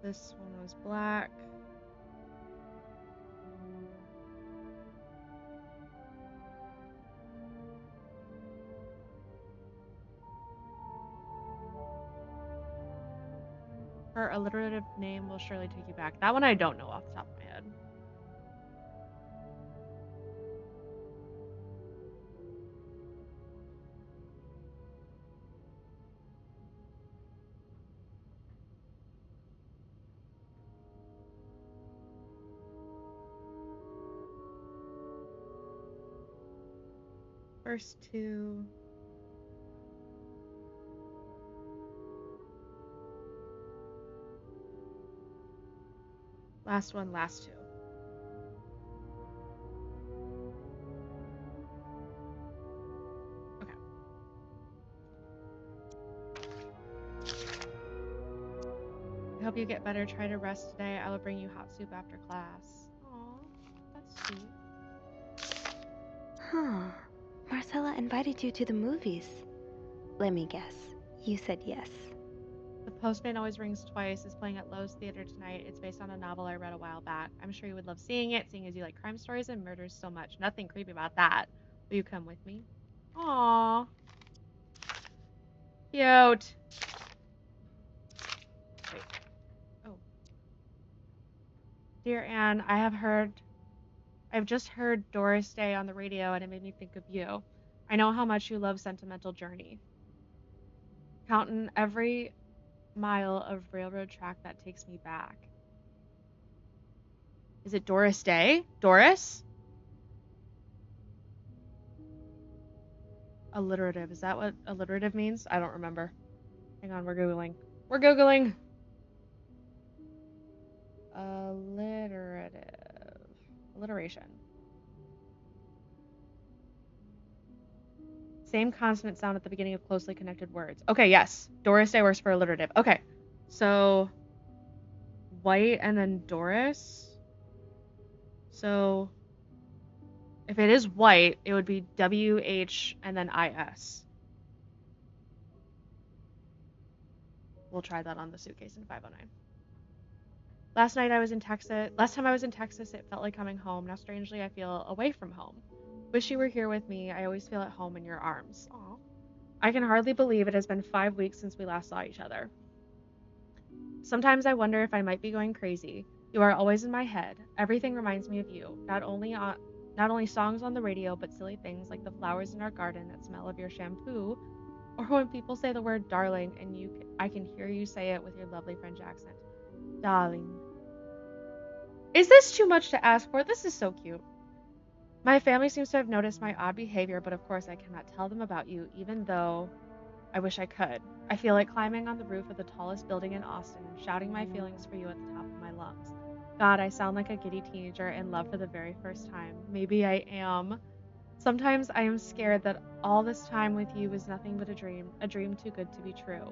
this one was black. Her alliterative name will surely take you back. That one I don't know off the top of my head. First 2. Last one, last 2. Okay. I hope you get better. Try to rest today. I will bring you hot soup after class. Aw, that's sweet. Huh. Marcella invited you to the movies. Let me guess. You said yes. The Postman Always Rings Twice is playing at Lowe's Theater tonight. It's based on a novel I read a while back. I'm sure you would love seeing it, seeing as you like crime stories and murders so much. Nothing creepy about that. Will you come with me? Aww. Cute. Wait. Oh. Dear Anne, I've just heard Doris Day on the radio and it made me think of you. I know how much you love Sentimental Journey. Counting every mile of railroad track that takes me back. Is it Doris Day? Doris? Alliterative. Is that what alliterative means? I don't remember. Hang on, we're Googling. We're Googling! Alliterative. Alliteration. Same consonant sound at the beginning of closely connected words. Okay, yes. Doris Day works for alliterative. Okay. So, white and then Doris. So, if it is white, it would be WH and then IS. We'll try that on the suitcase in 509. Last time I was in Texas, it felt like coming home. Now, strangely, I feel away from home. Wish you were here with me. I always feel at home in your arms. Aww. I can hardly believe it has been 5 weeks since we last saw each other. Sometimes I wonder if I might be going crazy. You are always in my head. Everything reminds me of you. Not only songs on the radio, but silly things like the flowers in our garden that smell of your shampoo, or when people say the word darling and I can hear you say it with your lovely French accent. Darling. Is this too much to ask for? This is so cute. My family seems to have noticed my odd behavior, but of course I cannot tell them about you, even though I wish I could. I feel like climbing on the roof of the tallest building in Austin and shouting my feelings for you at the top of my lungs. God, I sound like a giddy teenager in love for the very first time. Maybe I am. Sometimes I am scared that all this time with you is nothing but a dream too good to be true.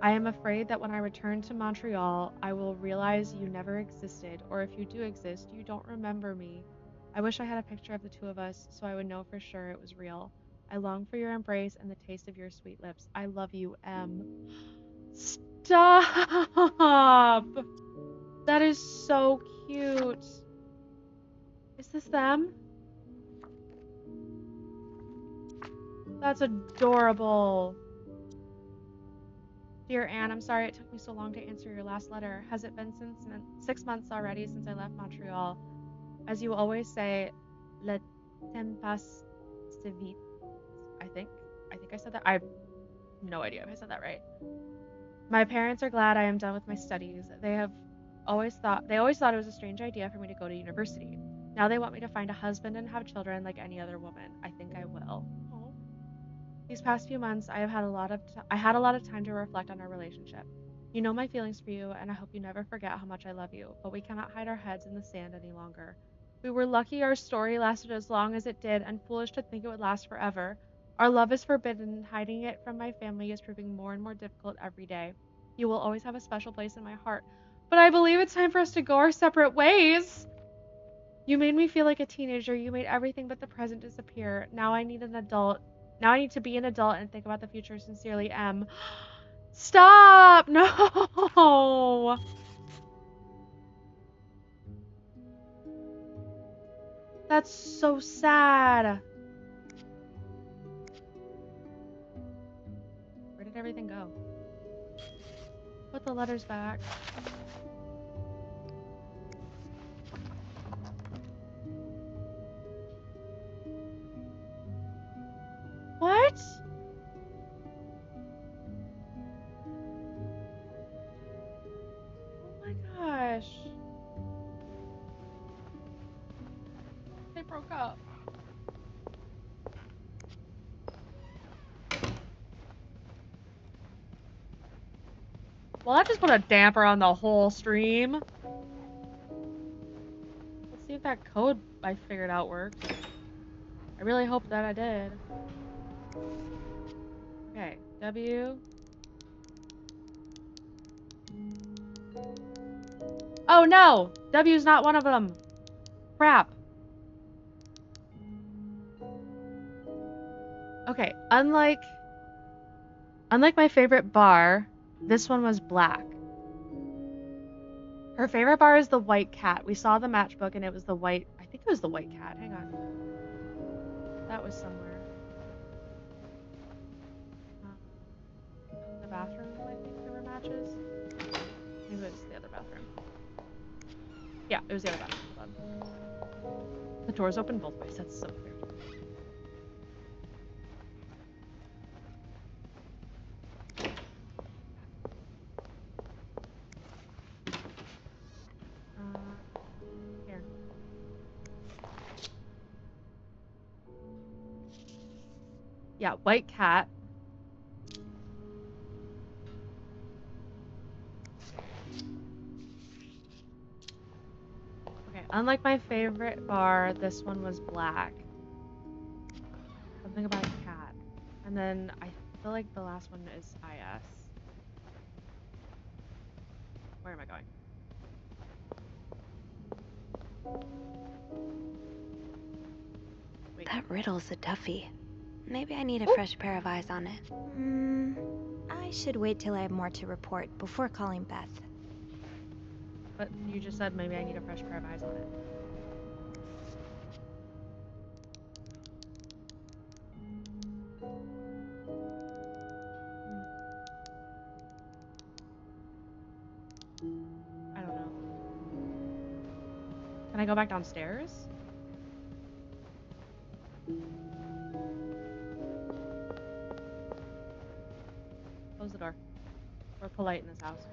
I am afraid that when I return to Montreal, I will realize you never existed, or if you do exist, you don't remember me. I wish I had a picture of the two of us so I would know for sure it was real. I long for your embrace and the taste of your sweet lips. I love you, M. Stop! That is so cute. Is this them? That's adorable. Dear Anne, I'm sorry it took me so long to answer your last letter. Has it been 6 months already since I left Montreal? As you always say, le temps passe si vite. I think I said that. I have no idea if I said that right. My parents are glad I am done with my studies. They always thought it was a strange idea for me to go to university. Now they want me to find a husband and have children like any other woman. I think I will. Aww. These past few months, I had a lot of time to reflect on our relationship. You know my feelings for you, and I hope you never forget how much I love you, but we cannot hide our heads in the sand any longer. We were lucky our story lasted as long as it did, and foolish to think it would last forever. Our love is forbidden, and hiding it from my family is proving more and more difficult every day. You will always have a special place in my heart, but I believe it's time for us to go our separate ways. You made me feel like a teenager. You made everything but the present disappear. Now I need to be an adult and think about the future. Sincerely, M. Stop! No! That's so sad. Where did everything go? Put the letters back. What? Oh my gosh. They broke up. Well, that just put a damper on the whole stream. Let's see if that code I figured out works. I really hope that I did. Okay, W. Oh no! W's not one of them. Crap. Okay, unlike my favorite bar, this one was black. Her favorite bar is the white cat. We saw the matchbook and it was the white, I think it was the white cat. Hang on. That was somewhere. The bathroom, I think there were matches. Maybe it was the other bathroom. Yeah, it was the other bathroom. Hold on. The doors open both ways. That's so weird. Here. Yeah, white cat. Okay, unlike my favorite bar, this one was black. Something about a cat. And then I feel like the last one is IS. Where am I going? Wait. That riddle's a toughie. Maybe I need a Ooh. fresh pair of eyes on it. I should wait till I have more to report before calling Beth. But you just said maybe I need a fresh pair of eyes on it. I don't know. Can I go back downstairs? Close the door. We're polite in this house.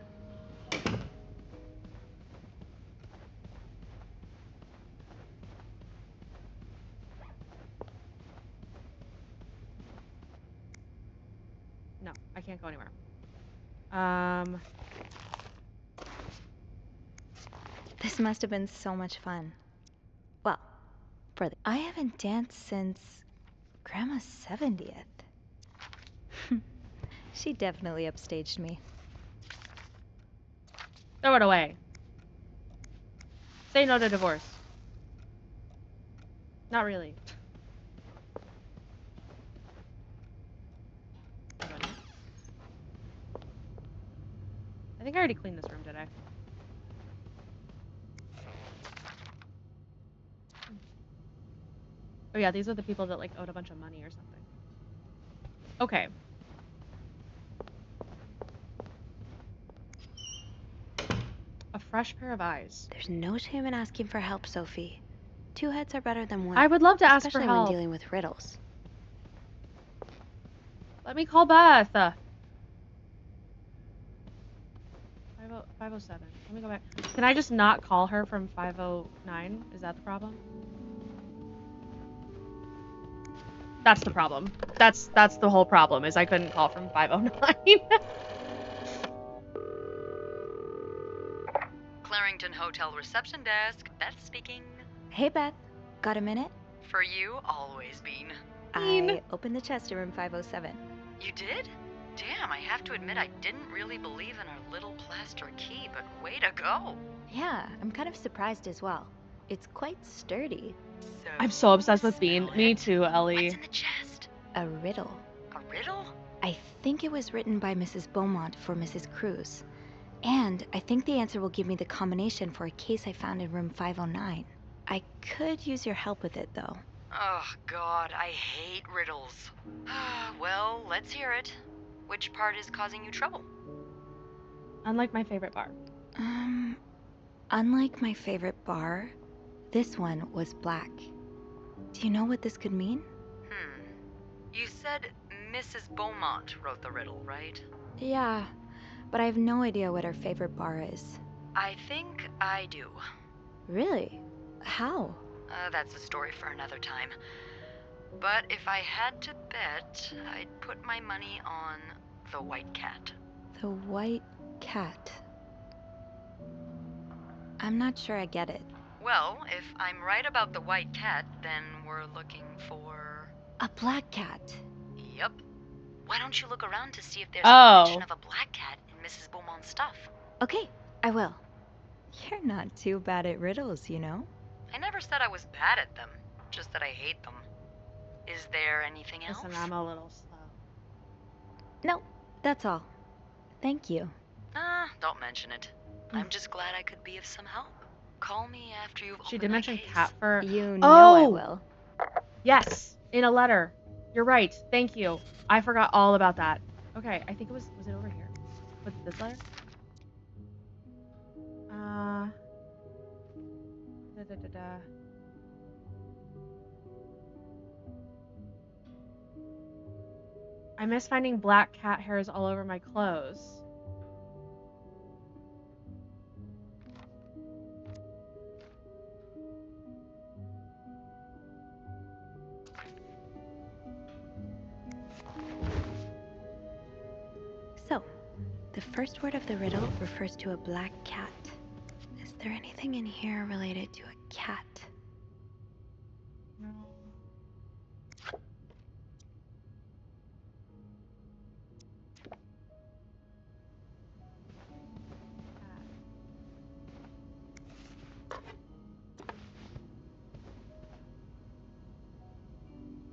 No, I can't go anywhere. This must have been so much fun. Well, I haven't danced since Grandma's 70th. She definitely upstaged me. Throw it away. Say no to divorce. Not really. I think I already cleaned this room, did I? Oh yeah, these are the people that like owed a bunch of money or something. Okay. A fresh pair of eyes. There's no shame in asking for help, Sophie. Two heads are better than one. I would love to ask for especially help. when dealing with riddles. Let me call Beth. 507. Let me go back. Can I just not call her from 509? Is that the problem? That's the problem. That's the whole problem, is I couldn't call from 509. Clarington Hotel reception desk. Beth speaking. Hey, Beth. Got a minute? For you, always, Bean. I opened the chest in room 507. You did? Damn, I have to admit I didn't really believe in our little plaster key, but way to go. Yeah, I'm kind of surprised as well. It's quite sturdy. So, I'm so obsessed with Bean. smell Me it. too, Ellie. What's in the chest? A riddle. A riddle? I think it was written by Mrs. Beaumont for Mrs. Cruz. And I think the answer will give me the combination for a case I found in room 509. I could use your help with it, though. Oh, God, I hate riddles. Well, let's hear it. Which part is causing you trouble? Unlike my favorite bar. Unlike my favorite bar, this one was black. Do you know what this could mean? You said Mrs. Beaumont wrote the riddle, right? Yeah, but I have no idea what her favorite bar is. I think I do. Really? How? That's a story for another time. But if I had to bet, I'd put my money on the white cat. The white cat. I'm not sure I get it. Well, if I'm right about the white cat, then we're looking for... A black cat. Yep. Why don't you look around to see if there's Oh. a mention of a black cat in Mrs. Beaumont's stuff? Okay, I will. You're not too bad at riddles, you know? I never said I was bad at them, just that I hate them. Is there anything else? Listen, I'm a little slow. No, that's all. Thank you. Don't mention it. I'm just glad I could be of some help. Call me after you've She opened did that mention case. cat fur. You know I Oh! will. Yes, in a letter. You're right. Thank you. I forgot all about that. Okay, I think it was it over here? With this letter? I miss finding black cat hairs all over my clothes. first word of the riddle refers to a black cat. Is there anything in here related to a cat? No.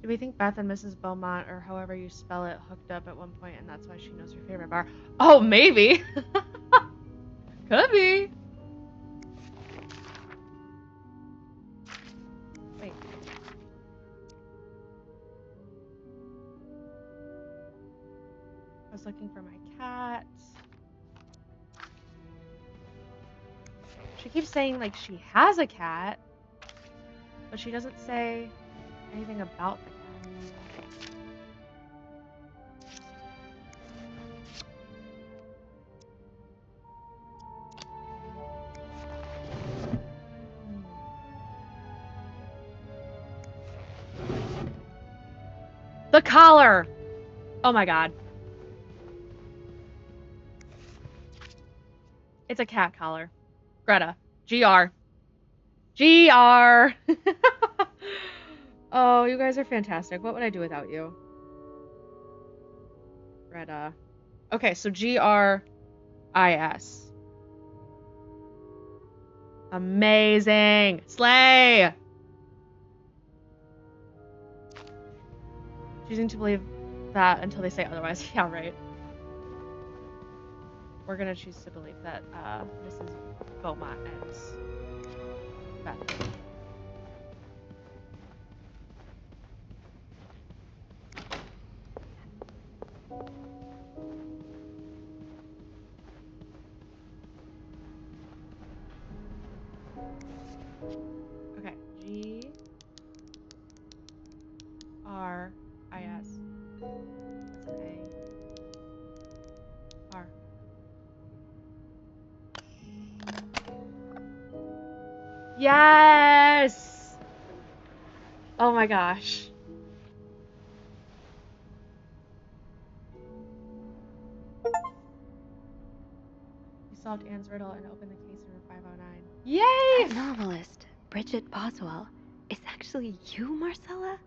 Do we think Beth and Mrs. Beaumont, or however you spell it, hooked up at one point and that's why she knows her favorite bar? Oh, maybe! Could be! Wait. I was looking for my cat. She keeps saying, like, she has a cat, but she doesn't say anything about the cat. The collar! Oh my god. It's a cat collar. Greta. GR. GR! Oh, you guys are fantastic. What would I do without you? Greta. Okay, so GRIS. Amazing! Slay! Choosing to believe that until they say otherwise. Yeah, right. We're gonna choose to believe that Mrs. Beaumont and Beth. Okay, GRIS. That's an A. R. Yes! Oh my gosh. We solved Anne's riddle and opened the case number 509. Yay! That novelist, Bridget Boswell, is actually you, Marcella?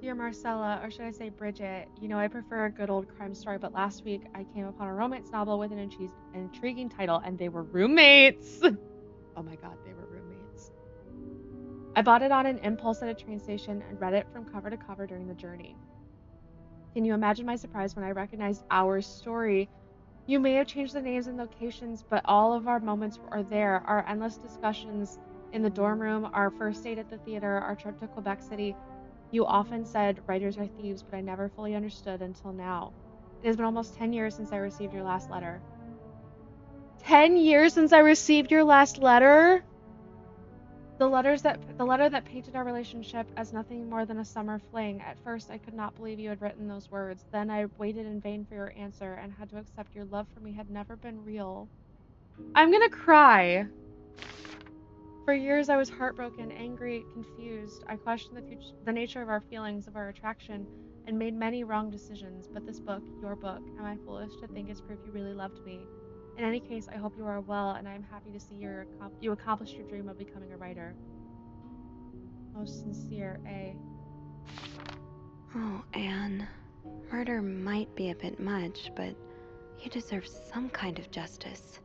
Dear Marcella, or should I say Bridget, you know I prefer a good old crime story, but last week I came upon a romance novel with an intriguing title, and they were roommates. Oh my god, they were roommates. I bought it on an impulse at a train station and read it from cover to cover during the journey. Can you imagine my surprise when I recognized our story? You may have changed the names and locations, but all of our moments are there. Our endless discussions in the dorm room, our first date at the theater, our trip to Quebec City. You often said writers are thieves, but I never fully understood until now. It has been almost 10 years since I received your last letter. 10 years since I received your last letter? The letter that painted our relationship as nothing more than a summer fling. At first, I could not believe you had written those words. Then I waited in vain for your answer and had to accept your love for me had never been real. I'm gonna cry. For years, I was heartbroken, angry, confused. I questioned the nature of our feelings, of our attraction, and made many wrong decisions. But this book, your book, am I foolish to think it's proof you really loved me? In any case, I hope you are well, and I am happy to see you accomplished your dream of becoming a writer. Most sincere, A. Oh, Anne. Murder might be a bit much, but you deserve some kind of justice.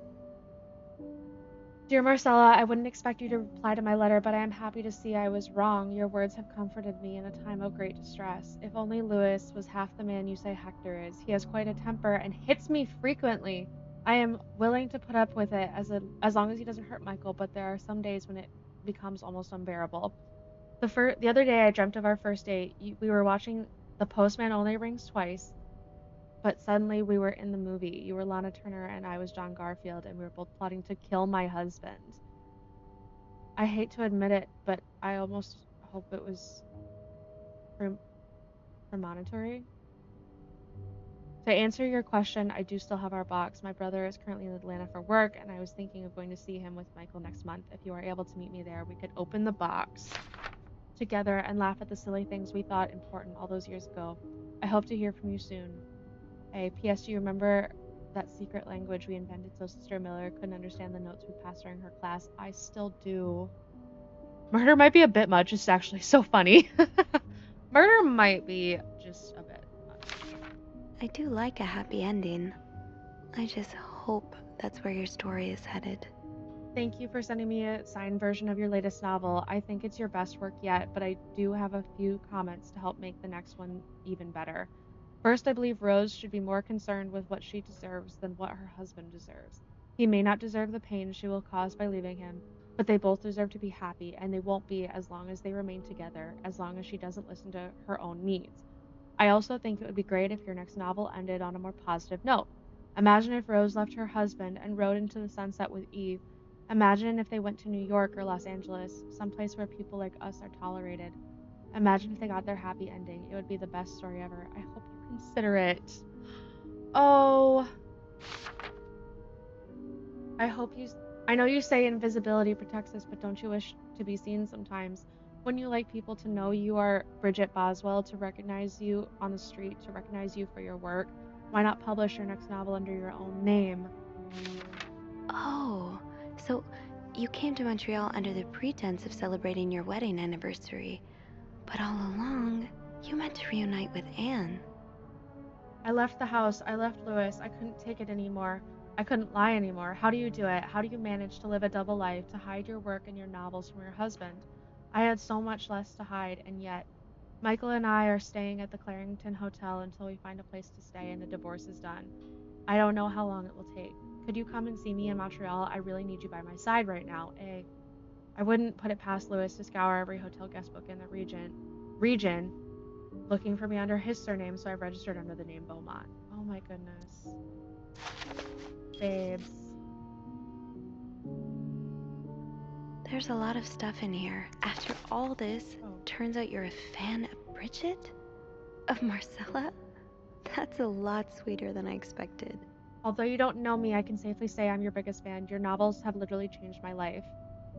Dear Marcella, I wouldn't expect you to reply to my letter, but I am happy to see I was wrong. Your words have comforted me in a time of great distress. If only Louis was half the man you say Hector is. He has quite a temper and hits me frequently. I am willing to put up with it as long as he doesn't hurt Michael, but there are some days when it becomes almost unbearable. The other day I dreamt of our first date. We were watching The Postman Only Rings Twice, but suddenly we were in the movie. You were Lana Turner and I was John Garfield, and we were both plotting to kill my husband. I hate to admit it, but I almost hope it was premonitory. To answer your question, I do still have our box. My brother is currently in Atlanta for work, and I was thinking of going to see him with Michael next month. If you are able to meet me there, we could open the box together and laugh at the silly things we thought important all those years ago. I hope to hear from you soon. Hey, P.S. Do you remember that secret language we invented so Sister Miller couldn't understand the notes we passed during her class. I still do. Murder might be a bit much. It's actually so funny. Murder might be just a bit much. I do like a happy ending. I just hope that's where your story is headed. Thank you for sending me a signed version of your latest novel. I think it's your best work yet, but I do have a few comments to help make the next one even better. First, I believe Rose should be more concerned with what she deserves than what her husband deserves. He may not deserve the pain she will cause by leaving him, but they both deserve to be happy, and they won't be as long as they remain together, as long as she doesn't listen to her own needs. I also think it would be great if your next novel ended on a more positive note. Imagine if Rose left her husband and rode into the sunset with Eve. Imagine if they went to New York or Los Angeles, someplace where people like us are tolerated. Imagine if they got their happy ending. It would be the best story ever. I hope you consider it. Oh. I know you say invisibility protects us, but don't you wish to be seen sometimes? Wouldn't you like people to know you are Bridget Boswell, to recognize you on the street, to recognize you for your work? Why not publish your next novel under your own name? Oh, so you came to Montreal under the pretense of celebrating your wedding anniversary, but all along, you meant to reunite with Anne. I left the house. I left Lewis. I couldn't take it anymore. I couldn't lie anymore. How do you do it? How do you manage to live a double life, to hide your work and your novels from your husband? I had so much less to hide, and yet Michael and I are staying at the Clarington Hotel until we find a place to stay and the divorce is done. I don't know how long it will take. Could you come and see me in Montreal? I really need you by my side right now. I wouldn't put it past Lewis to scour every hotel guest book in the region, looking for me under his surname, so I've registered under the name Beaumont. Oh my goodness. Babes. There's a lot of stuff in here. After all this, turns out you're a fan of Bridget? Of Marcella? That's a lot sweeter than I expected. Although you don't know me, I can safely say I'm your biggest fan. Your novels have literally changed my life.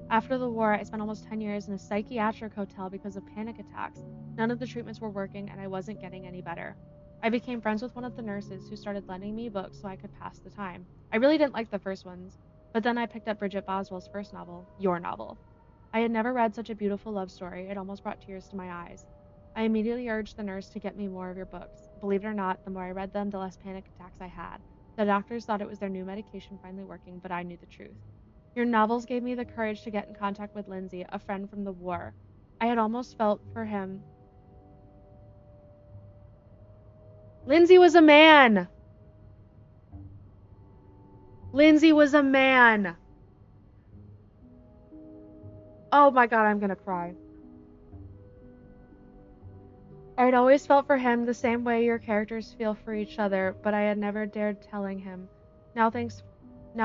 After the war, I spent almost 10 years in a psychiatric hotel because of panic attacks. None of the treatments were working, and I wasn't getting any better. I became friends with one of the nurses who started lending me books so I could pass the time. I really didn't like the first ones, but then I picked up Bridget Boswell's first novel, your novel. I had never read such a beautiful love story. It almost brought tears to my eyes. I immediately urged the nurse to get me more of your books. Believe it or not, the more I read them, the less panic attacks I had. The doctors thought it was their new medication finally working, but I knew the truth. Your novels gave me the courage to get in contact with Lindsay, a friend from the war. I had almost felt for him. Lindsay was a man! Lindsay was a man! Oh my god, I'm gonna cry. I had always felt for him the same way your characters feel for each other, but I had never dared telling him. Now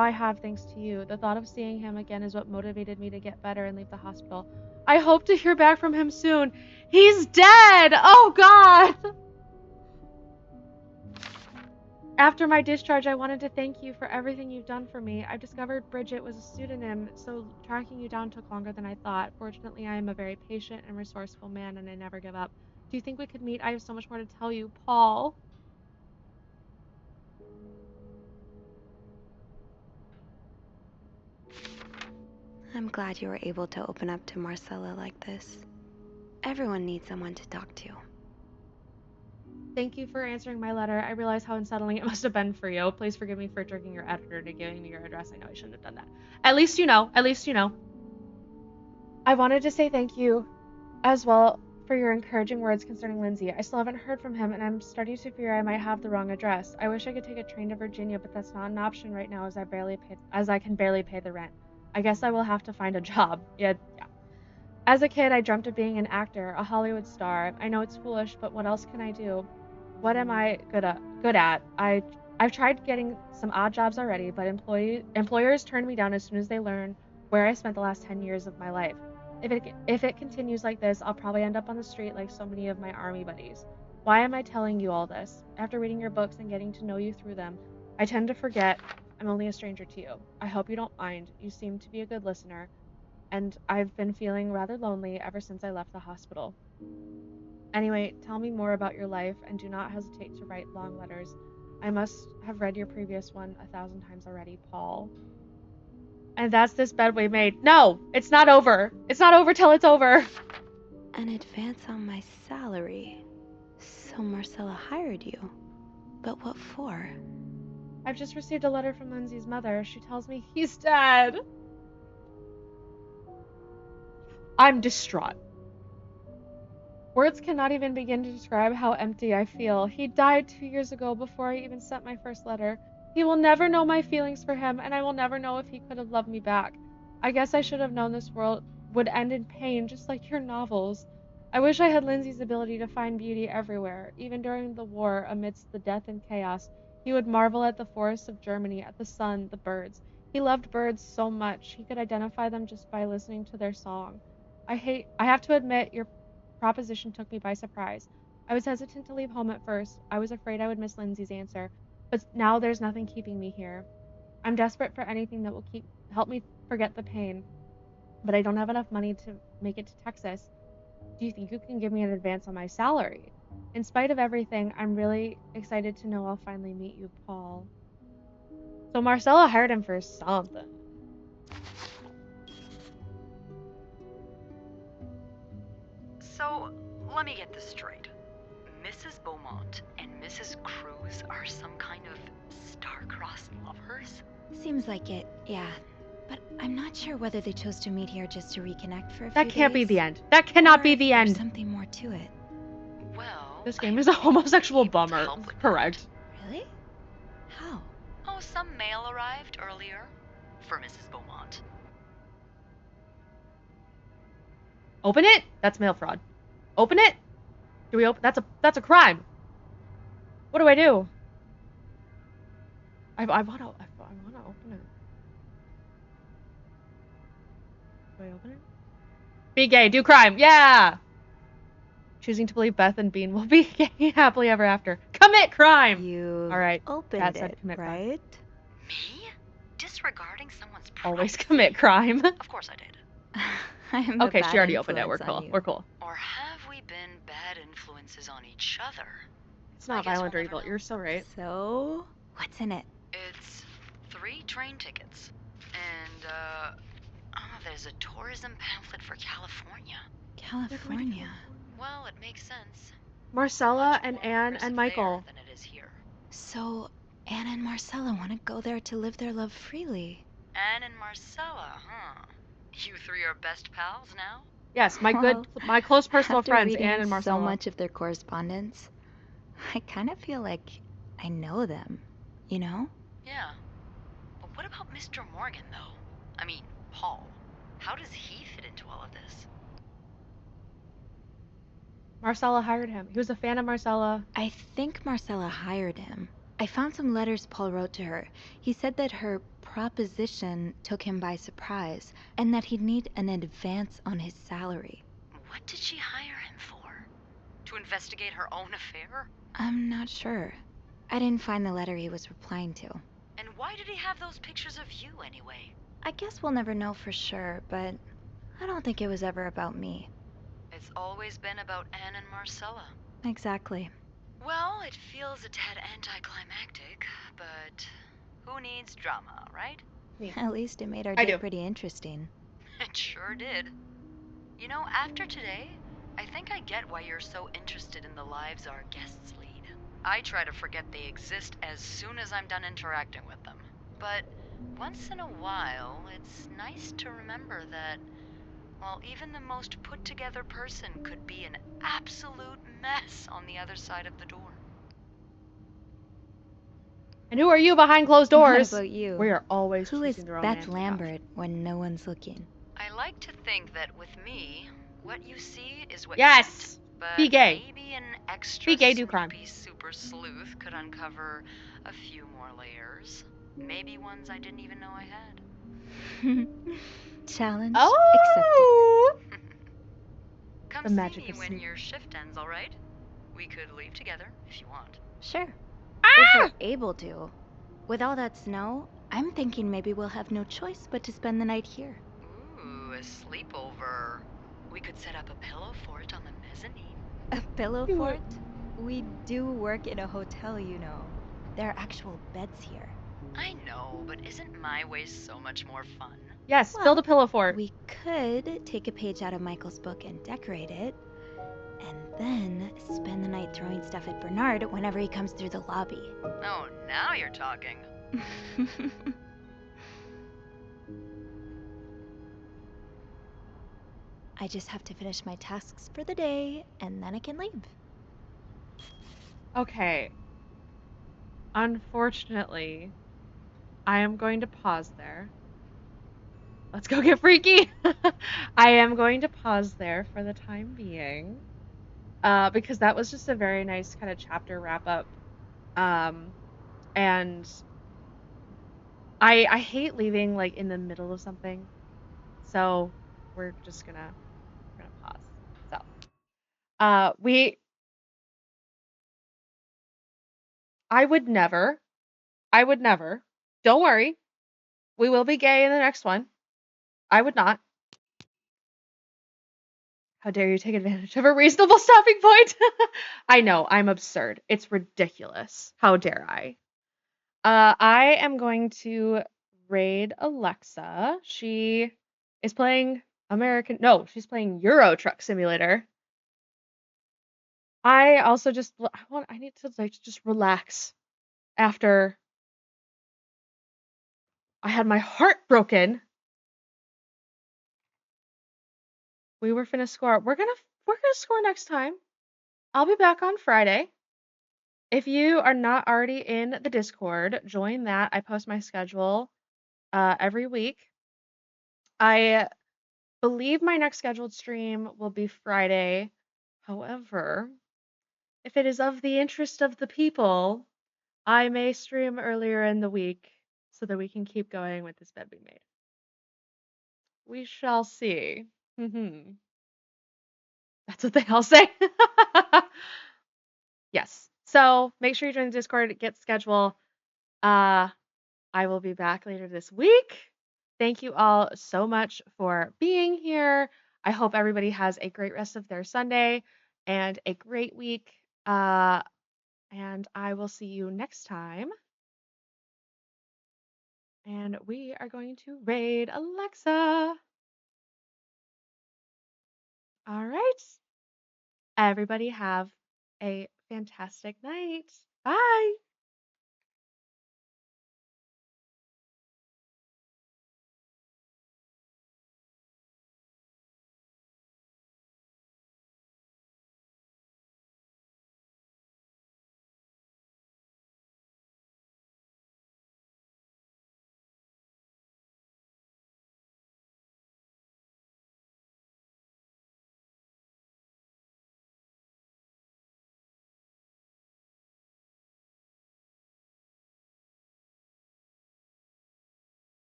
I have, thanks to you. The thought of seeing him again is what motivated me to get better and leave the hospital. I hope to hear back from him soon. He's dead! Oh god! After my discharge, I wanted to thank you for everything you've done for me. I've discovered Bridget was a pseudonym, so tracking you down took longer than I thought. Fortunately, I am a very patient and resourceful man, and I never give up. Do you think we could meet? I have so much more to tell you, Paul. I'm glad you were able to open up to Marcella like this. Everyone needs someone to talk to. Thank you for answering my letter. I realize how unsettling it must have been for you. Please forgive me for tricking your editor into giving me your address. I know I shouldn't have done that. At least you know. At least you know. I wanted to say thank you as well for your encouraging words concerning Lindsay. I still haven't heard from him, and I'm starting to fear I might have the wrong address. I wish I could take a train to Virginia, but that's not an option right now as I can barely pay the rent. I guess I will have to find a job. Yeah. As a kid, I dreamt of being an actor, a Hollywood star. I know it's foolish, but what else can I do? What am I good at? I've tried getting some odd jobs already, but employers turn me down as soon as they learn where I spent the last 10 years of my life. If it continues like this, I'll probably end up on the street like so many of my army buddies. Why am I telling you all this? After reading your books and getting to know you through them, I tend to forget I'm only a stranger to you. I hope you don't mind. You seem to be a good listener, and I've been feeling rather lonely ever since I left the hospital. Anyway, tell me more about your life, and do not hesitate to write long letters. I must have read your previous one 1,000 times already, Paul. And that's this bed we made. No, it's not over. It's not over till it's over. An advance on my salary. So Marcella hired you. But what for? I've just received a letter from Lindsay's mother. She tells me he's dead. I'm distraught. Words cannot even begin to describe how empty I feel. He died 2 years ago before I even sent my first letter. He will never know my feelings for him, and I will never know if he could have loved me back. I guess I should have known this world would end in pain, just like your novels. I wish I had Lindsay's ability to find beauty everywhere. Even during the war, amidst the death and chaos, he would marvel at the forests of Germany, at the sun, the birds. He loved birds so much, he could identify them just by listening to their song. I have to admit, your proposition took me by surprise. I was hesitant to leave home at first. I was afraid I would miss Lindsay's answer. But now there's nothing keeping me here. I'm desperate for anything that will help me forget the pain. But I don't have enough money to make it to Texas. Do you think you can give me an advance on my salary? In spite of everything, I'm really excited to know I'll finally meet you, Paul. So Marcella hired him for something. So, let me get this straight. Mrs. Beaumont and Mrs. Cruz are some kind of star-crossed lovers? Seems like it, yeah. But I'm not sure whether they chose to meet here just to reconnect for a few That can't be days, the end. That cannot or be if the there's end. something more to it. Well, This game is a homosexual bummer. Correct. Really? How? Oh, some mail arrived earlier for Mrs. Beaumont. Open it? That's mail fraud. Open it? Do we open? That's a crime. What do I do? I wanna open it. Do I open it? Be gay, do crime, yeah! Choosing to believe Beth and Bean will be gay happily ever after. Commit crime! You Alright, opened Kat said it, commit crime. right? Me? Disregarding someone's Always privacy? commit crime. Of course I did. I'm the Okay, bad she already opened it. We're influence on cool. you. We're cool. Or have we been bad influences on each other? It's not I guess violent or we'll never evil. know. You're so right. So, what's in it? It's 3 train tickets. And, there's a tourism pamphlet for California. California. Well, it makes sense. Marcella Much and more Anne progressive and Michael. there than it is here. So, Anna and Marcella want to go there to live their love freely. Anne and Marcella, huh? You 3 are best pals now? Yes, my Well, close personal After friends, reading Anne and Marcella. so much of their correspondence, I kind of feel like I know them, you know? Yeah. But what about Mr. Morgan, though? I mean, Paul. How does he fit into all of this? Marcella hired him. He was a fan of Marcella. I think Marcella hired him. I found some letters Paul wrote to her. He said that her proposition took him by surprise, and that he'd need an advance on his salary. What did she hire him for? To investigate her own affair? I'm not sure. I didn't find the letter he was replying to. And why did he have those pictures of you anyway? I guess we'll never know for sure, but I don't think it was ever about me. It's always been about Anne and Marcella. Exactly. Well, it feels a tad anticlimactic, but who needs drama, right? At least it made our I day do. pretty interesting. It sure did. You know, after today, I think I get why you're so interested in the lives our guests lead. I try to forget they exist as soon as I'm done interacting with them. But once in a while, it's nice to remember that, while even the most put-together person could be an absolute mess on the other side of the door. And who are you behind closed doors? What about you? We are always Who is choosing the Beth romantic Lambert when no one's looking? I like to think that with me, what you see is what Yes! you get. But Be gay. maybe an extra Be gay, do crime. snoopy super sleuth could uncover a few more layers. Maybe ones I didn't even know I had. Challenge Oh! Come The see magic me of when snoop. your shift ends, alright? We could leave together if you want. accepted. Sure. Ah! If we're able to. With all that snow, I'm thinking maybe we'll have no choice but to spend the night here. Ooh, a sleepover. We could set up a pillow fort on the mezzanine. A pillow You fort? We do work in a hotel, you know. There are actual beds here. I know, but isn't my way so much more fun? Yes, Well, build a pillow fort. We could take a page out of Michael's book and decorate it, and then spend the night throwing stuff at Bernard whenever he comes through the lobby. Oh, now you're talking. I just have to finish my tasks for the day, and then I can leave. Okay. Unfortunately, I am going to pause there. Let's go get freaky. I am going to pause there for the time being. Because that was just a very nice kind of chapter wrap up. And I hate leaving like in the middle of something. So we're just gonna pause. So I would never, don't worry, we will be gay in the next one. I would not. How dare you take advantage of a reasonable stopping point? I know, I'm absurd. It's ridiculous. How dare I? I am going to raid Alexa. She is playing she's playing Euro Truck Simulator. I also I need to like just relax after I had my heart broken. We were finna score. We're gonna score next time. I'll be back on Friday. If you are not already in the Discord, join that. I post my schedule every week. I believe my next scheduled stream will be Friday. However, if it is of the interest of the people, I may stream earlier in the week so that we can keep going with this bed we made. We shall see. That's what they all say. Yes. So make sure you join the Discord, get schedule. I will be back later this week. Thank you all so much for being here. I hope everybody has a great rest of their Sunday and a great week. And I will see you next time. And we are going to raid Alexa. All right. Everybody have a fantastic night. Bye.